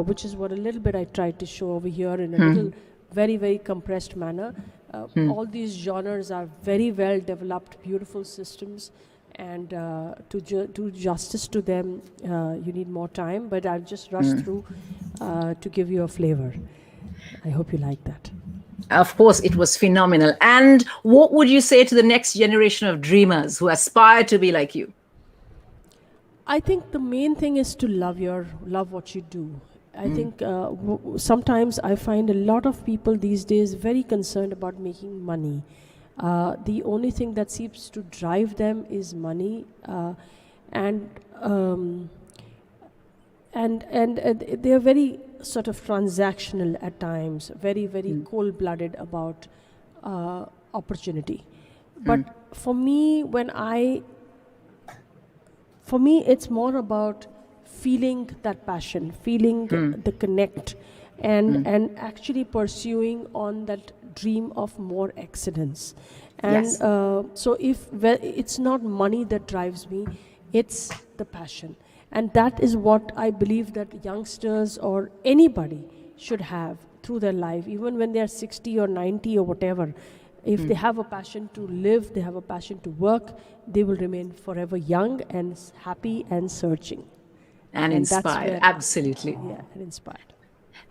which is what a little bit I tried to show over here in a little very, very compressed manner. All these genres are very well developed, beautiful systems, and to do justice to them, you need more time, but I'll just rush through to give you a flavor. I hope you like that. Of course, it was phenomenal. And what would you say to the next generation of dreamers who aspire to be like you? I think the main thing is to love what you do. I think sometimes I find a lot of people these days very concerned about making money. The only thing that seems to drive them is money, and they are very sort of transactional at times, very, very cold-blooded about opportunity. But for me, it's more about feeling that passion, feeling the connect, and actually pursuing on that dream of more excellence. And so it's not money that drives me, it's the passion. And that is what I believe that youngsters or anybody should have through their life, even when they're 60 or 90 or whatever. If they have a passion to live, they have a passion to work, they will remain forever young and happy and searching. And inspired, absolutely. Yeah, and inspired.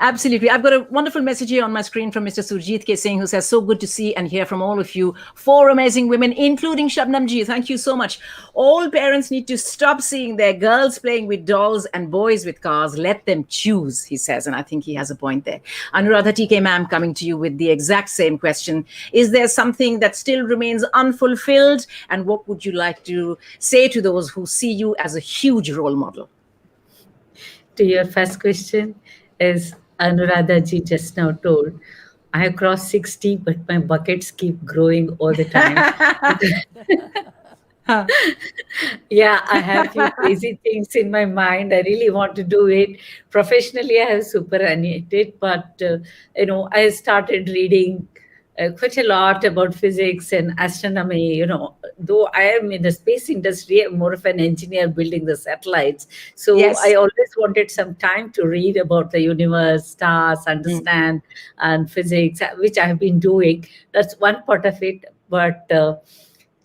Absolutely. I've got a wonderful message here on my screen from Mr. Surjit K. Singh, who says, so good to see and hear from all of you. 4 amazing women, including Shabnam ji. Thank you so much. All parents need to stop seeing their girls playing with dolls and boys with cars. Let them choose, he says. And I think he has a point there. Anuradha TK ma'am, coming to you with the exact same question. Is there something that still remains unfulfilled? And what would you like to say to those who see you as a huge role model? To your first question, as Anuradha ji just now told, I have crossed 60, but my buckets keep growing all the time. Yeah, I have few crazy things in my mind. I really want to do it. Professionally, I have superannuated, but I started reading quite a lot about physics and astronomy. Though I am in the space industry, I'm more of an engineer building the satellites. So I always wanted some time to read about the universe, stars, understand, and physics, which I have been doing. That's one part of it. But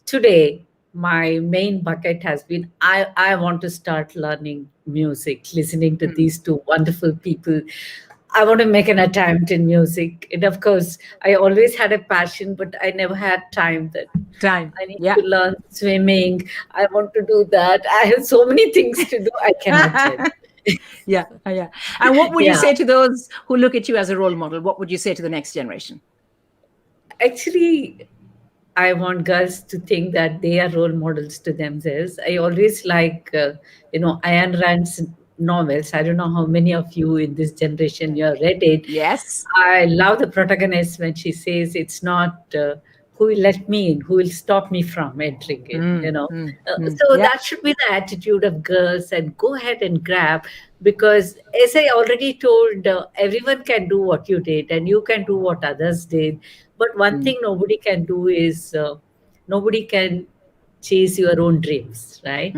today, my main bucket has been I want to start learning music, listening to these two wonderful people. I want to make an attempt in music. And of course, I always had a passion, but I never had time. I need to learn swimming. I want to do that. I have so many things to do. I cannot tell. Yeah. And what would you say to those who look at you as a role model? What would you say to the next generation? Actually, I want girls to think that they are role models to themselves. I always like, Ayn Rand's novels. I don't know how many of you in this generation you have read it. Yes. I love the protagonist when she says it's not who will let me in, who will stop me from entering it, So that should be the attitude of girls, and go ahead and grab, because as I already told, everyone can do what you did and you can do what others did. But one thing nobody can do is nobody can chase your own dreams, right?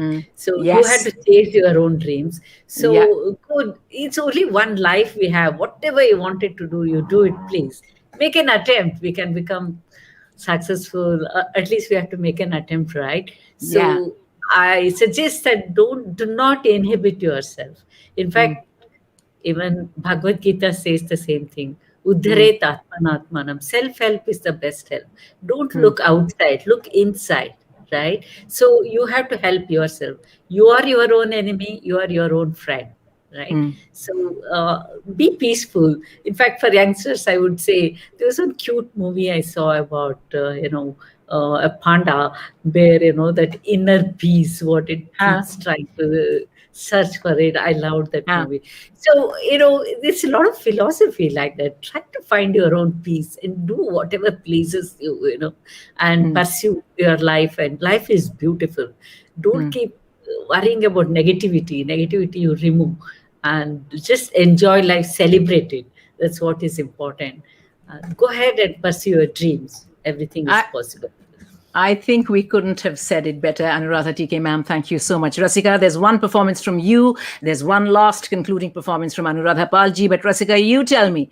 So you had Yes. to chase your own dreams. So Yeah. good. It's only one life we have. Whatever you wanted to do, you do it, please. Make an attempt. We can become successful. At least we have to make an attempt, right? Yeah. So I suggest that do not inhibit yourself. In fact, even Bhagavad Gita says the same thing. Uddharet atmanatmanam. Self-help is the best help. Don't look outside, look inside, right? So you have to help yourself. You are your own enemy, you are your own friend, right? So be peaceful. In fact, for youngsters, I would say there was one cute movie I saw about, a panda where, that inner peace, what it keeps trying to search for it. I loved that movie. So, there's a lot of philosophy like that. Try to find your own peace and do whatever pleases you, and pursue your life. And life is beautiful. Don't keep worrying about negativity. Negativity you remove and just enjoy life, celebrate it. That's what is important. Go ahead and pursue your dreams. Everything is possible. I think we couldn't have said it better. Anuradha TK, ma'am, thank you so much. Rasika, there's one performance from you. There's one last concluding performance from Anuradha Palji. But Rasika, you tell me.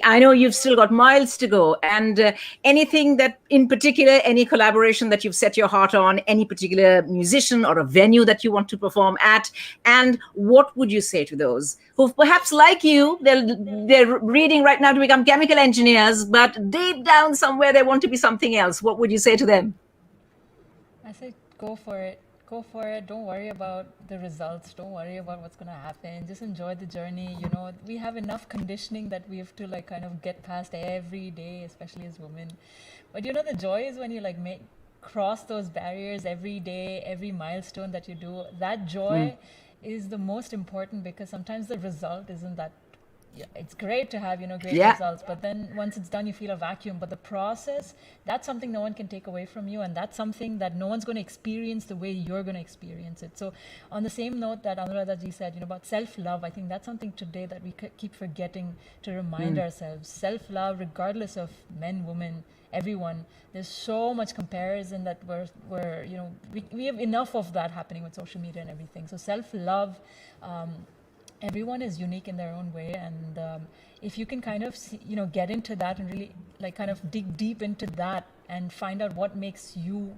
I know you've still got miles to go. And anything that in particular, any collaboration that you've set your heart on, any particular musician or a venue that you want to perform at? And what would you say to those who perhaps like you, they're reading right now to become chemical engineers, but deep down somewhere they want to be something else? What would you say to them? I say go for it. Go for it. Don't worry about the results. Don't worry about what's going to happen. Just enjoy the journey. We have enough conditioning that we have to kind of get past every day, especially as women. But the joy is when you cross those barriers every day, every milestone that you do. That joy is the most important, because sometimes the result isn't that. It's great to have great results, but then once it's done you feel a vacuum. But the process, that's something no one can take away from you, and that's something that no one's going to experience the way you're going to experience it. So on the same note that Anuradha ji said, about self-love, I think that's something today that we keep forgetting to remind ourselves. Self-love, regardless of men, women, everyone. There's so much comparison that we're we have enough of that happening with social media and everything. So self-love, everyone is unique in their own way, and if you can kind of get into that and really kind of dig deep into that and find out what makes you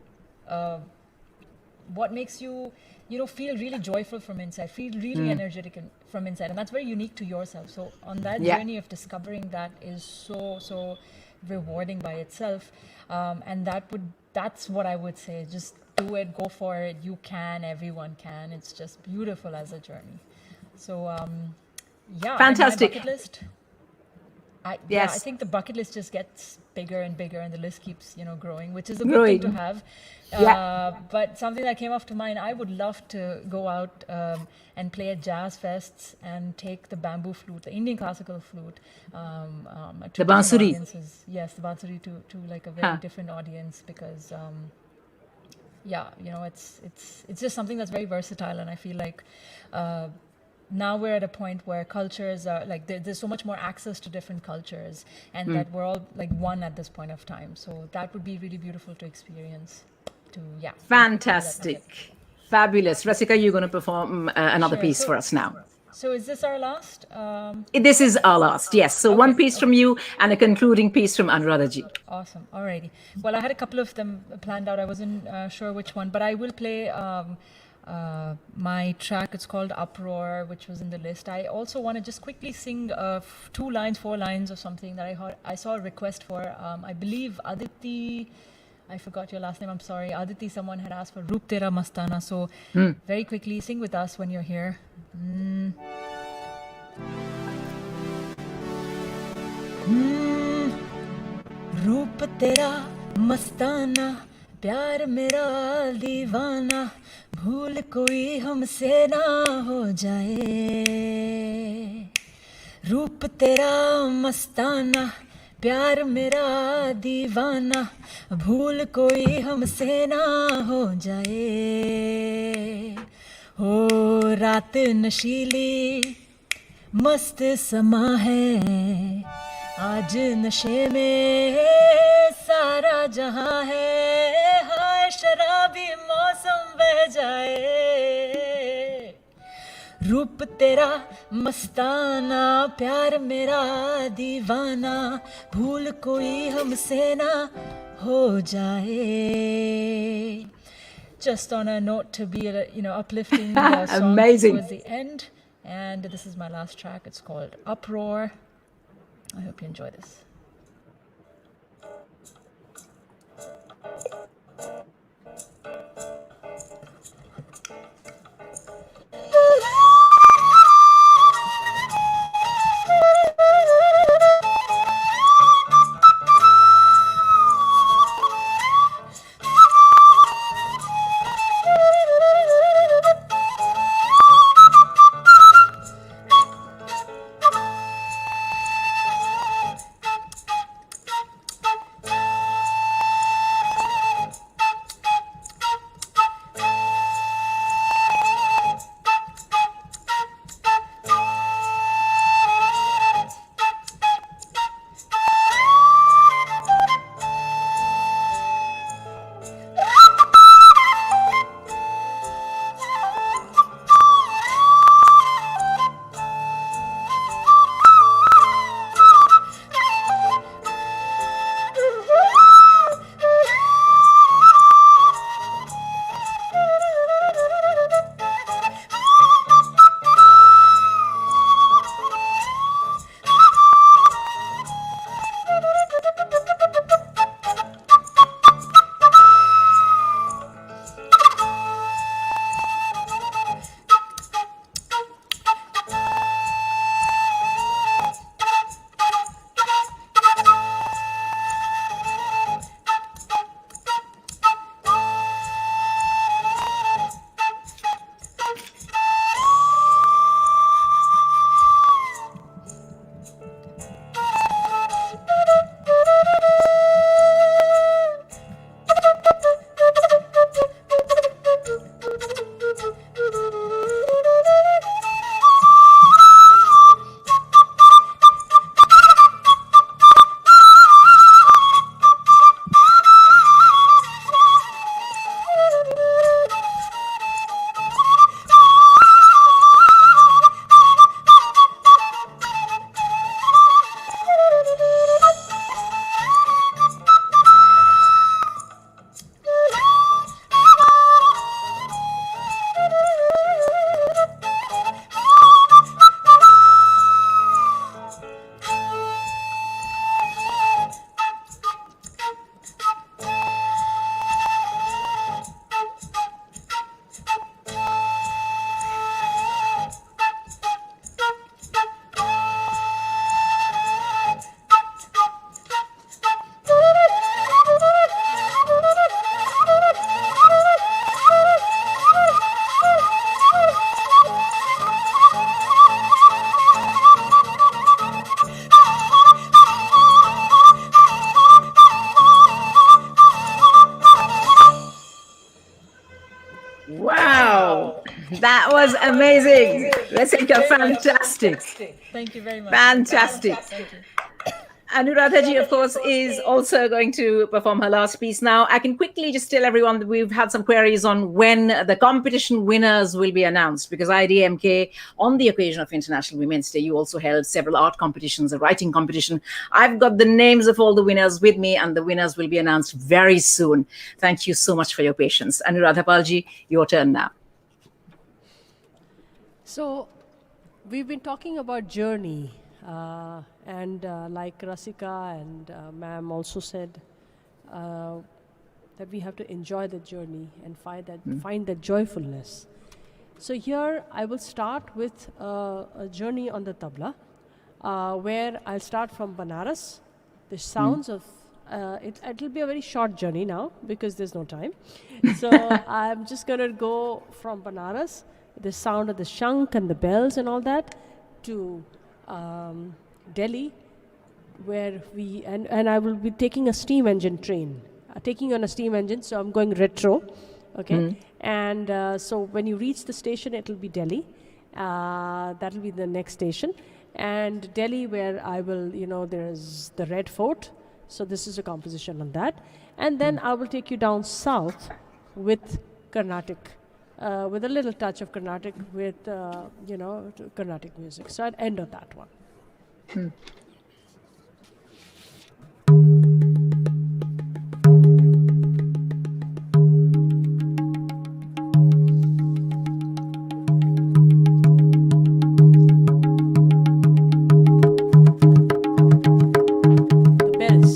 feel really joyful from inside, feel really energetic from inside, and that's very unique to yourself. So on that journey of discovering that is so rewarding by itself, and that's what I would say. Just do it, go for it. You can, everyone can. It's just beautiful as a journey. So fantastic. My bucket list. I think the bucket list just gets bigger and bigger, and the list keeps growing, which is a good thing to have. But something that came off to mind, I would love to go out and play at jazz fests and take the bamboo flute, the Indian classical flute, to the bansuri. Yes, the bansuri to a very different audience, because it's just something that's very versatile, and I feel like now we're at a point where cultures are there's so much more access to different cultures, and that we're all one at this point of time. So that would be really beautiful to experience. Fantastic. Fabulous. Rasika, you're going to perform another piece for us now. So is this our last? This is our last, yes. So one piece from you and a concluding piece from Anuradha ji. Awesome. Alrighty. Well, I had a couple of them planned out. I wasn't sure which one, but I will play my track. It's called Uproar, which was in the list. I also want to just quickly sing 4 lines of something that I saw a request for. I believe Aditi, I forgot your last name, I'm sorry. Aditi, someone had asked for Roop Tera Mastana. So very quickly, sing with us when you're here. रूप तेरा मस्ताना, प्यार मेरा दीवाना, भूल कोई हमसे ना हो जाए. रूप तेरा मस्ताना, प्यार मेरा दीवाना, भूल कोई हमसे ना हो जाए. हो रात नशीली मस्त समा है, आज नशे में सारा जहां है. हाय शराबी बह जाए रूप तेरा मस्ताना प्यार मेरा दीवाना भूल कोई हमसे ना हो जाए. Just on a note to be, uplifting the song Amazing. towards the end. And this is my last track. It's called Uproar. I hope you enjoy this. Wow, that was amazing. Rasika, fantastic. Thank you very much. Fantastic. Thank you. Anuradha ji, of course, is also going to perform her last piece now. I can quickly just tell everyone that we've had some queries on when the competition winners will be announced, because IDMK, on the occasion of International Women's Day, you also held several art competitions, a writing competition. I've got the names of all the winners with me, and the winners will be announced very soon. Thank you so much for your patience. Anuradha Palji, your turn now. So, we've been talking about journey, and like Rasika and ma'am also said, that we have to enjoy the journey and find that joyfulness. So here I will start with a journey on the tabla, where I'll start from Banaras. The sounds of it'll be a very short journey now because there's no time. So I'm just gonna go from Banaras, the sound of the shank and the bells and all that, to Delhi, where and I will be taking a steam engine train, taking on a steam engine. So I'm going retro, okay. And so when you reach the station, it'll be Delhi. That'll be the next station. And Delhi, where I will, there's the Red Fort. So this is a composition on that. And then I will take you down south with Carnatic, with a little touch of Carnatic with, Carnatic music. So I'd end on that one. The bells.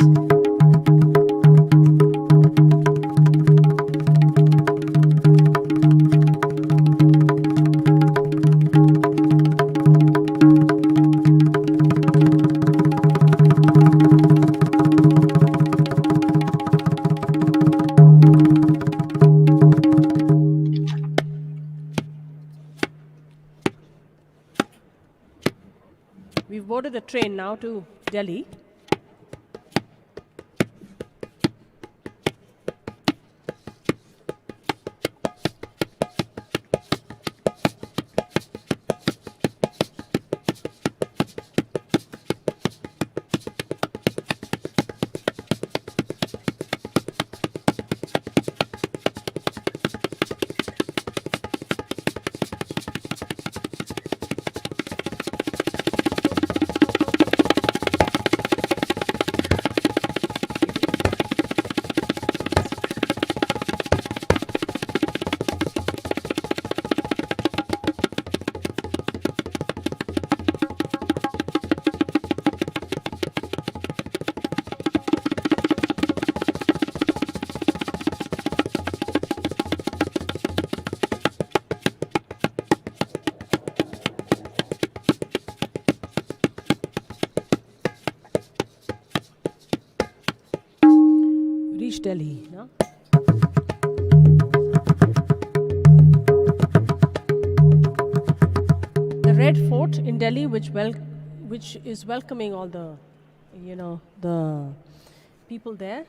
We've boarded the train now to Delhi. Reached Delhi. No? The Red Fort in Delhi, which is welcoming all the, the people there.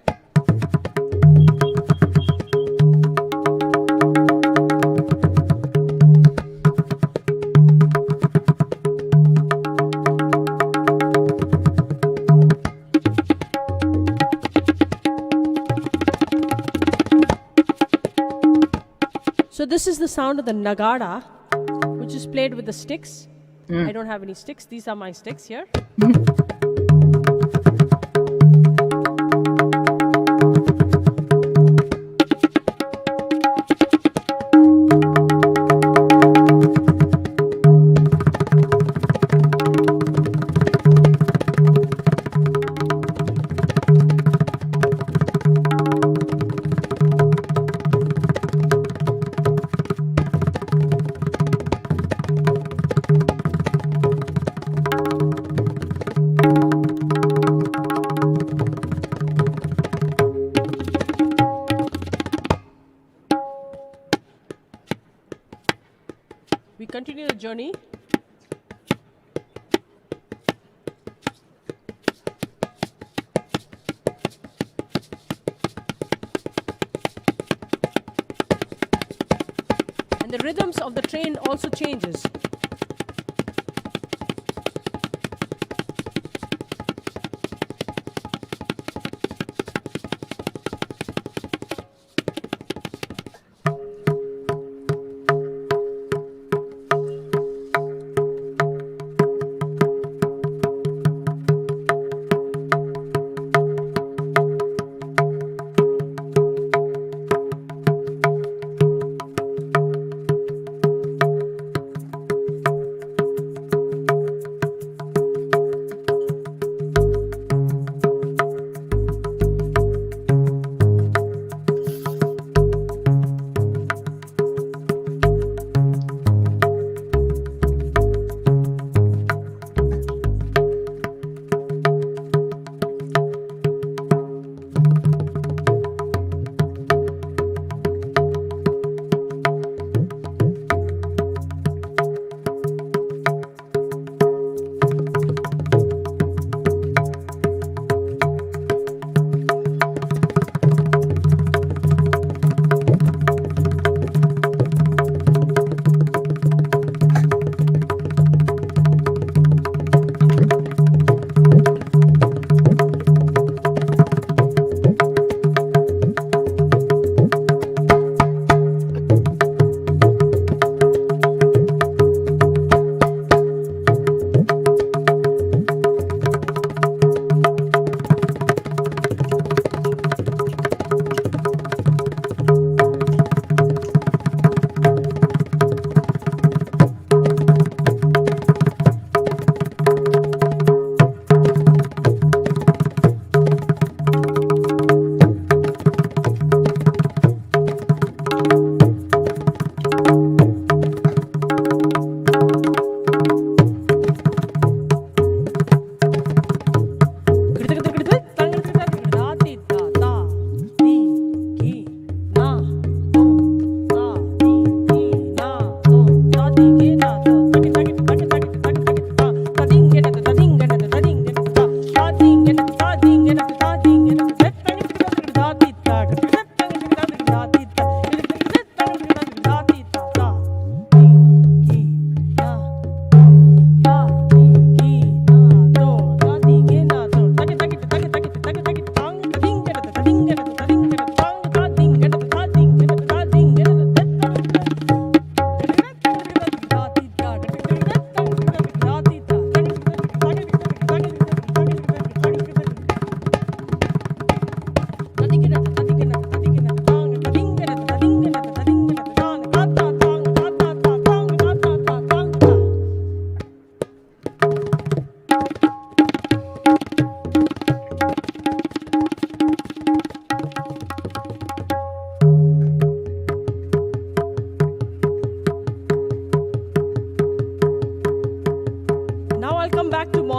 So this is the sound of the nagada, which is played with the sticks. I don't have any sticks. These are my sticks here. We continue the journey. And the rhythms of the train also changes.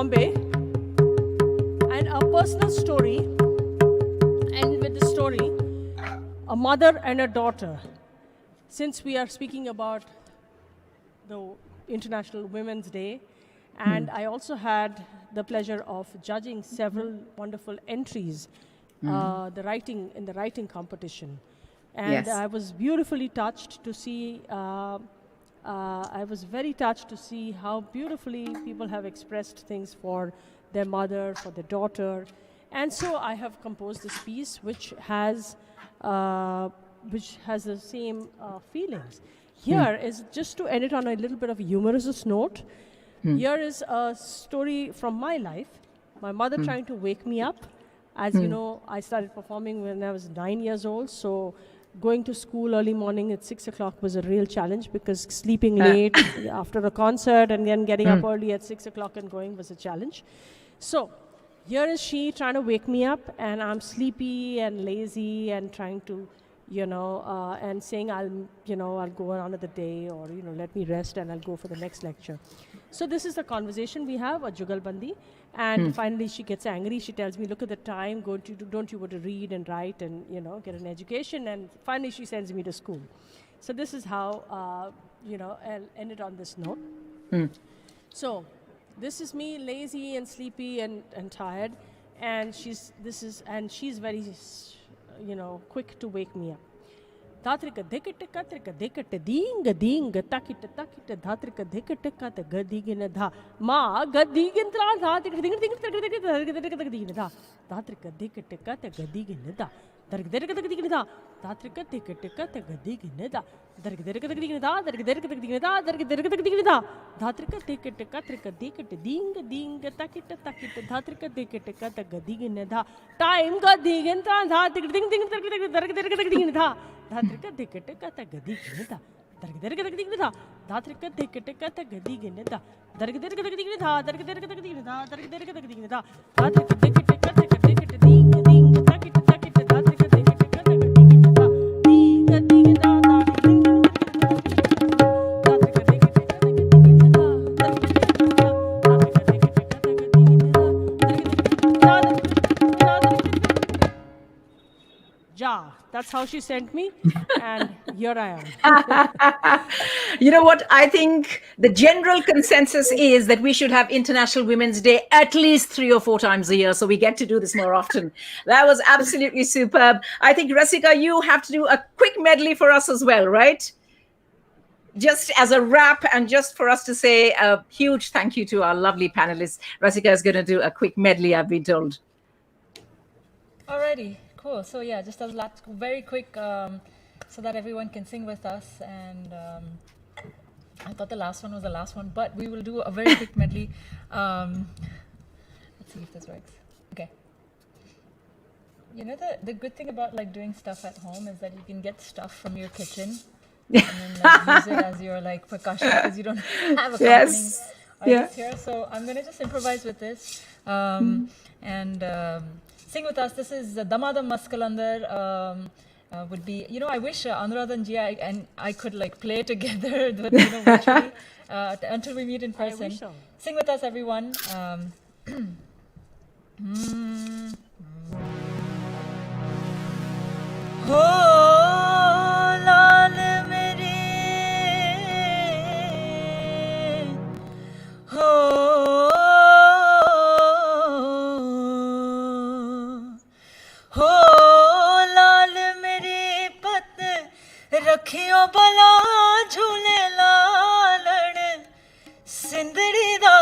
Bombay. And a personal story, and with the story, a mother and a daughter. Since we are speaking about the International Women's Day, and I also had the pleasure of judging several wonderful entries, the writing competition, and Yes. I was beautifully touched to see. I was very touched to see how beautifully people have expressed things for their mother, for their daughter, and so I have composed this piece which has the same feelings. Here is just to end it on a little bit of a humorous note. Here is a story from my life. My mother trying to wake me up. As you know, I started performing when I was 9 years old, so going to school early morning at 6 o'clock was a real challenge because sleeping late after a concert and then getting up early at 6 o'clock and going was a challenge. So here is she trying to wake me up, and I'm sleepy and lazy and trying to, and saying I'll go on another day, or let me rest and I'll go for the next lecture. So this is the conversation we have, a jugalbandi, and finally she gets angry. She tells me, "Look at the time. Don't you want to read and write and get an education?" And finally she sends me to school. So this is how I'll end it on this note. So this is me, lazy and sleepy and tired, and she's very quick to wake me up. Dhatrika dhikita katrika dhikita dinga dinga takita takita dhatrika dhikita kata gadigina dha ma gadigin tra dhatrika dinga dinga dhatrika gadigina dha dhatrika dhikita kata gadigina dha dhatrika gadigina dha dhatrika dhikita kata gadigina dha dhatrika gadigina dha dhatrika gadigina dha dhatrika gadigina dha dhatrika dhikita katrika dhikita dinga dinga takita takita dhatrika dhikita kata gadigina dha time gadigin tra dhatrika dinga dinga dhatrika gadigina dha Dhatrika dhikita kata gadigina Dhatrika gadigina Dhatrika dhikita kata gadigina Dhatrika gadigina Dhatrika gadigina Dhatrika gadigina Dhatrika dhikita kata gadigina dinga dinga takita takita Dhatrika dhikita kata gadigina dinga dinga Dhatrika dhikita kata Ja. That's how she sent me, and here I am. You know what? I think the general consensus is that we should have International Women's Day at least 3 or 4 times a year, so we get to do this more often. That was absolutely superb. I think, Rasika, you have to do a quick medley for us as well, right? Just as a wrap, and just for us to say a huge thank you to our lovely panelists. Rasika is going to do a quick medley, I've been told. Alrighty. Cool. So yeah, just a lot, very quick, so that everyone can sing with us. And I thought the last one was the last one, but we will do a very quick medley. Let's see if this works. Okay. The good thing about doing stuff at home is that you can get stuff from your kitchen and then use it as your percussion, because you don't have a accompanying artist here. So I'm gonna just improvise with this and. Sing with us. This is Damadam Maskalandar. Would be, I wish Anuradha and Ji and I could play together, but virtually until we meet in person. I wish so. Sing with us, everyone. रखियो भला झूले लालण सिंदड़ी दा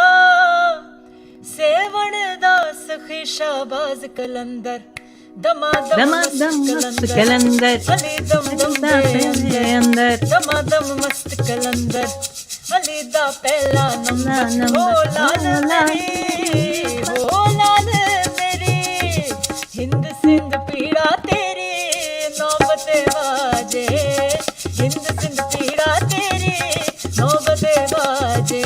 सेवण दा सखी शाबाज कलंदर दमादम मस्त कलंदर अली दम दम दे अंदर दमादम मस्त कलंदर अली दा पहला नंबर हो लाल मेरी हिंद सिंध पीड़ा तेरी नौबते बाजे हिंद सिंध पीड़ा तेरी नौबते बाजे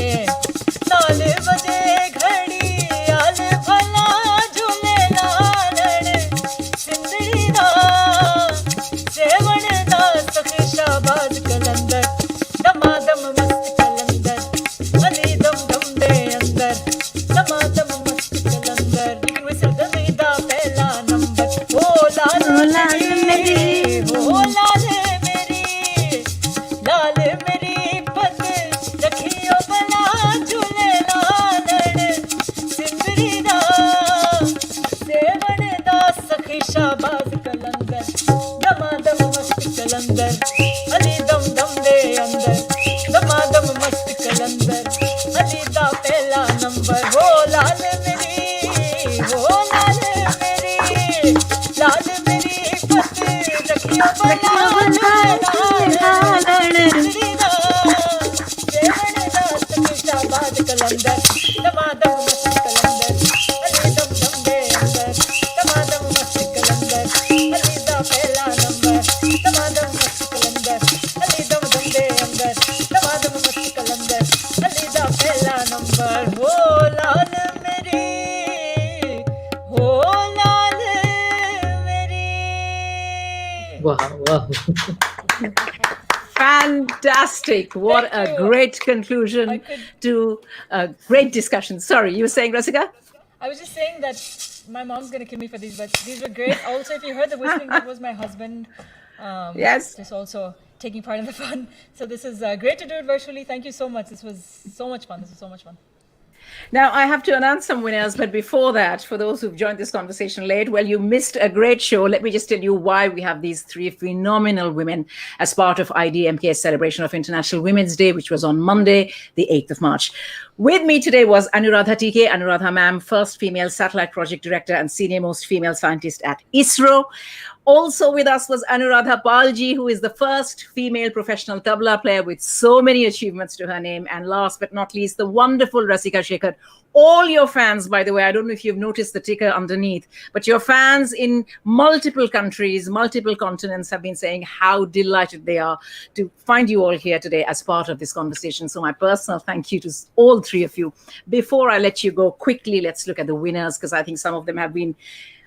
ताल बजे घड़ी आल भला झूले लालण सिंधड़ी दा सेवण दा सखी शाबाज कलंदर दमादम मस्त कलंदर अली दम दम दे अंदर दमादम Wow. Fantastic. What Thank a you. great conclusion to a great discussion. Sorry, you were saying, Rasika? I was just saying that my mom's going to kill me for these, but these were great. Also, if you heard the whistling, that was my husband. Yes. Just also taking part in the fun. So this is great to do it virtually. Thank you so much. This was so much fun. Now, I have to announce some winners, but before that, for those who've joined this conversation late, well, you missed a great show. Let me just tell you why we have these three phenomenal women as part of IDMK's celebration of International Women's Day, which was on Monday, the 8th of March. With me today was Anuradha TK. Anuradha ma'am, first female satellite project director and senior most female scientist at ISRO. Also with us was Anuradha Palji, who is the first female professional tabla player with so many achievements to her name. And last but not least, the wonderful Rasika Shekhar. All your fans, by the way, I don't know if you've noticed the ticker underneath, but your fans in multiple countries, multiple continents have been saying how delighted they are to find you all here today as part of this conversation. So my personal thank you to all three of you. Before I let you go, quickly, let's look at the winners, because I think some of them have been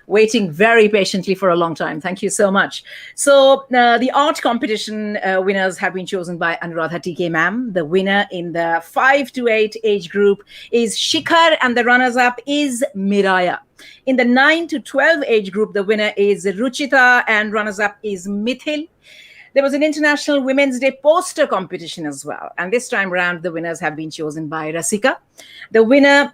waiting very patiently for a long time. Thank you so much. So the art competition winners have been chosen by Anuradha TK ma'am. The winner in the 5 to 8 age group is Shikhar, and the runners-up is Miraya. In the 9 to 12 age group, the winner is Ruchita, and runners-up is Mithil. There was an International Women's Day poster competition as well. And this time around, the winners have been chosen by Rasika. The winner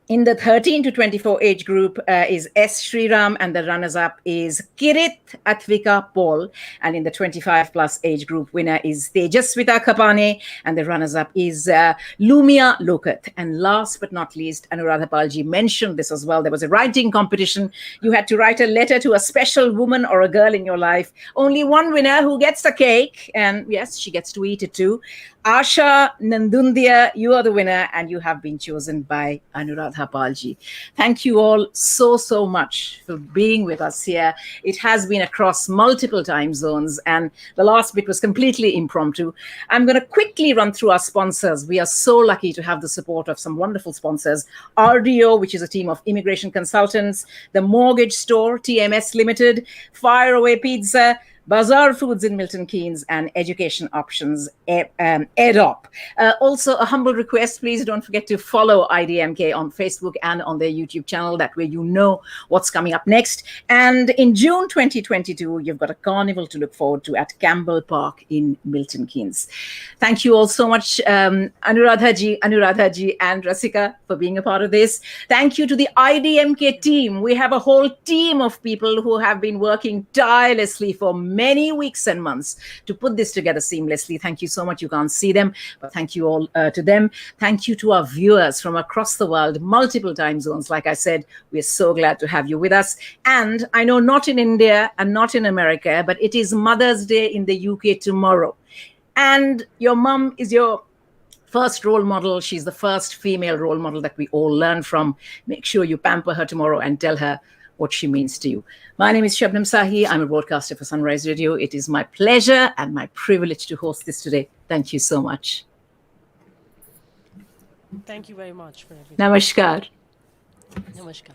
in the 13 to 24 age group is S. Sriram, and the runners-up is Kirit Atvika Paul. And in the 25 plus age group, winner is Tejaswita Kapane, and the runners-up is Lumia Lokat. And last but not least, Anuradha Palji mentioned this as well. There was a writing competition. You had to write a letter to a special woman or a girl in your life. Only one winner who gets the cake, and yes, she gets to eat it too. Asha Nandundia, you are the winner, and you have been chosen by Anuradha Palji. Thank you all so much for being with us here. It has been across multiple time zones, and the last bit was completely impromptu. I'm going to quickly run through our sponsors. We are so lucky to have the support of some wonderful sponsors. RDO, which is a team of immigration consultants, the Mortgage Store, TMS Limited, Fire Away Pizza, Bazaar Foods in Milton Keynes, and Education Options, EDOP. Also, a humble request, please don't forget to follow IDMK on Facebook and on their YouTube channel. That way you know what's coming up next. And in June 2022, you've got a carnival to look forward to at Campbell Park in Milton Keynes. Thank you all so much, Anuradha ji, and Rasika, for being a part of this. Thank you to the IDMK team. We have a whole team of people who have been working tirelessly for many weeks and months to put this together seamlessly. Thank you so much. You can't see them, but thank you all to them. Thank you to our viewers from across the world, multiple time zones. Like I said, we're so glad to have you with us. And I know not in India and not in America, but it is Mother's Day in the UK tomorrow. And your mum is your first role model. She's the first female role model that we all learn from. Make sure you pamper her tomorrow and tell her what she means to you. My name is Shabnam Sahi. I'm a broadcaster for Sunrise Radio. It is my pleasure and my privilege to host this today. Thank you so much. Thank you very much for everything. Namaskar. Namaskar.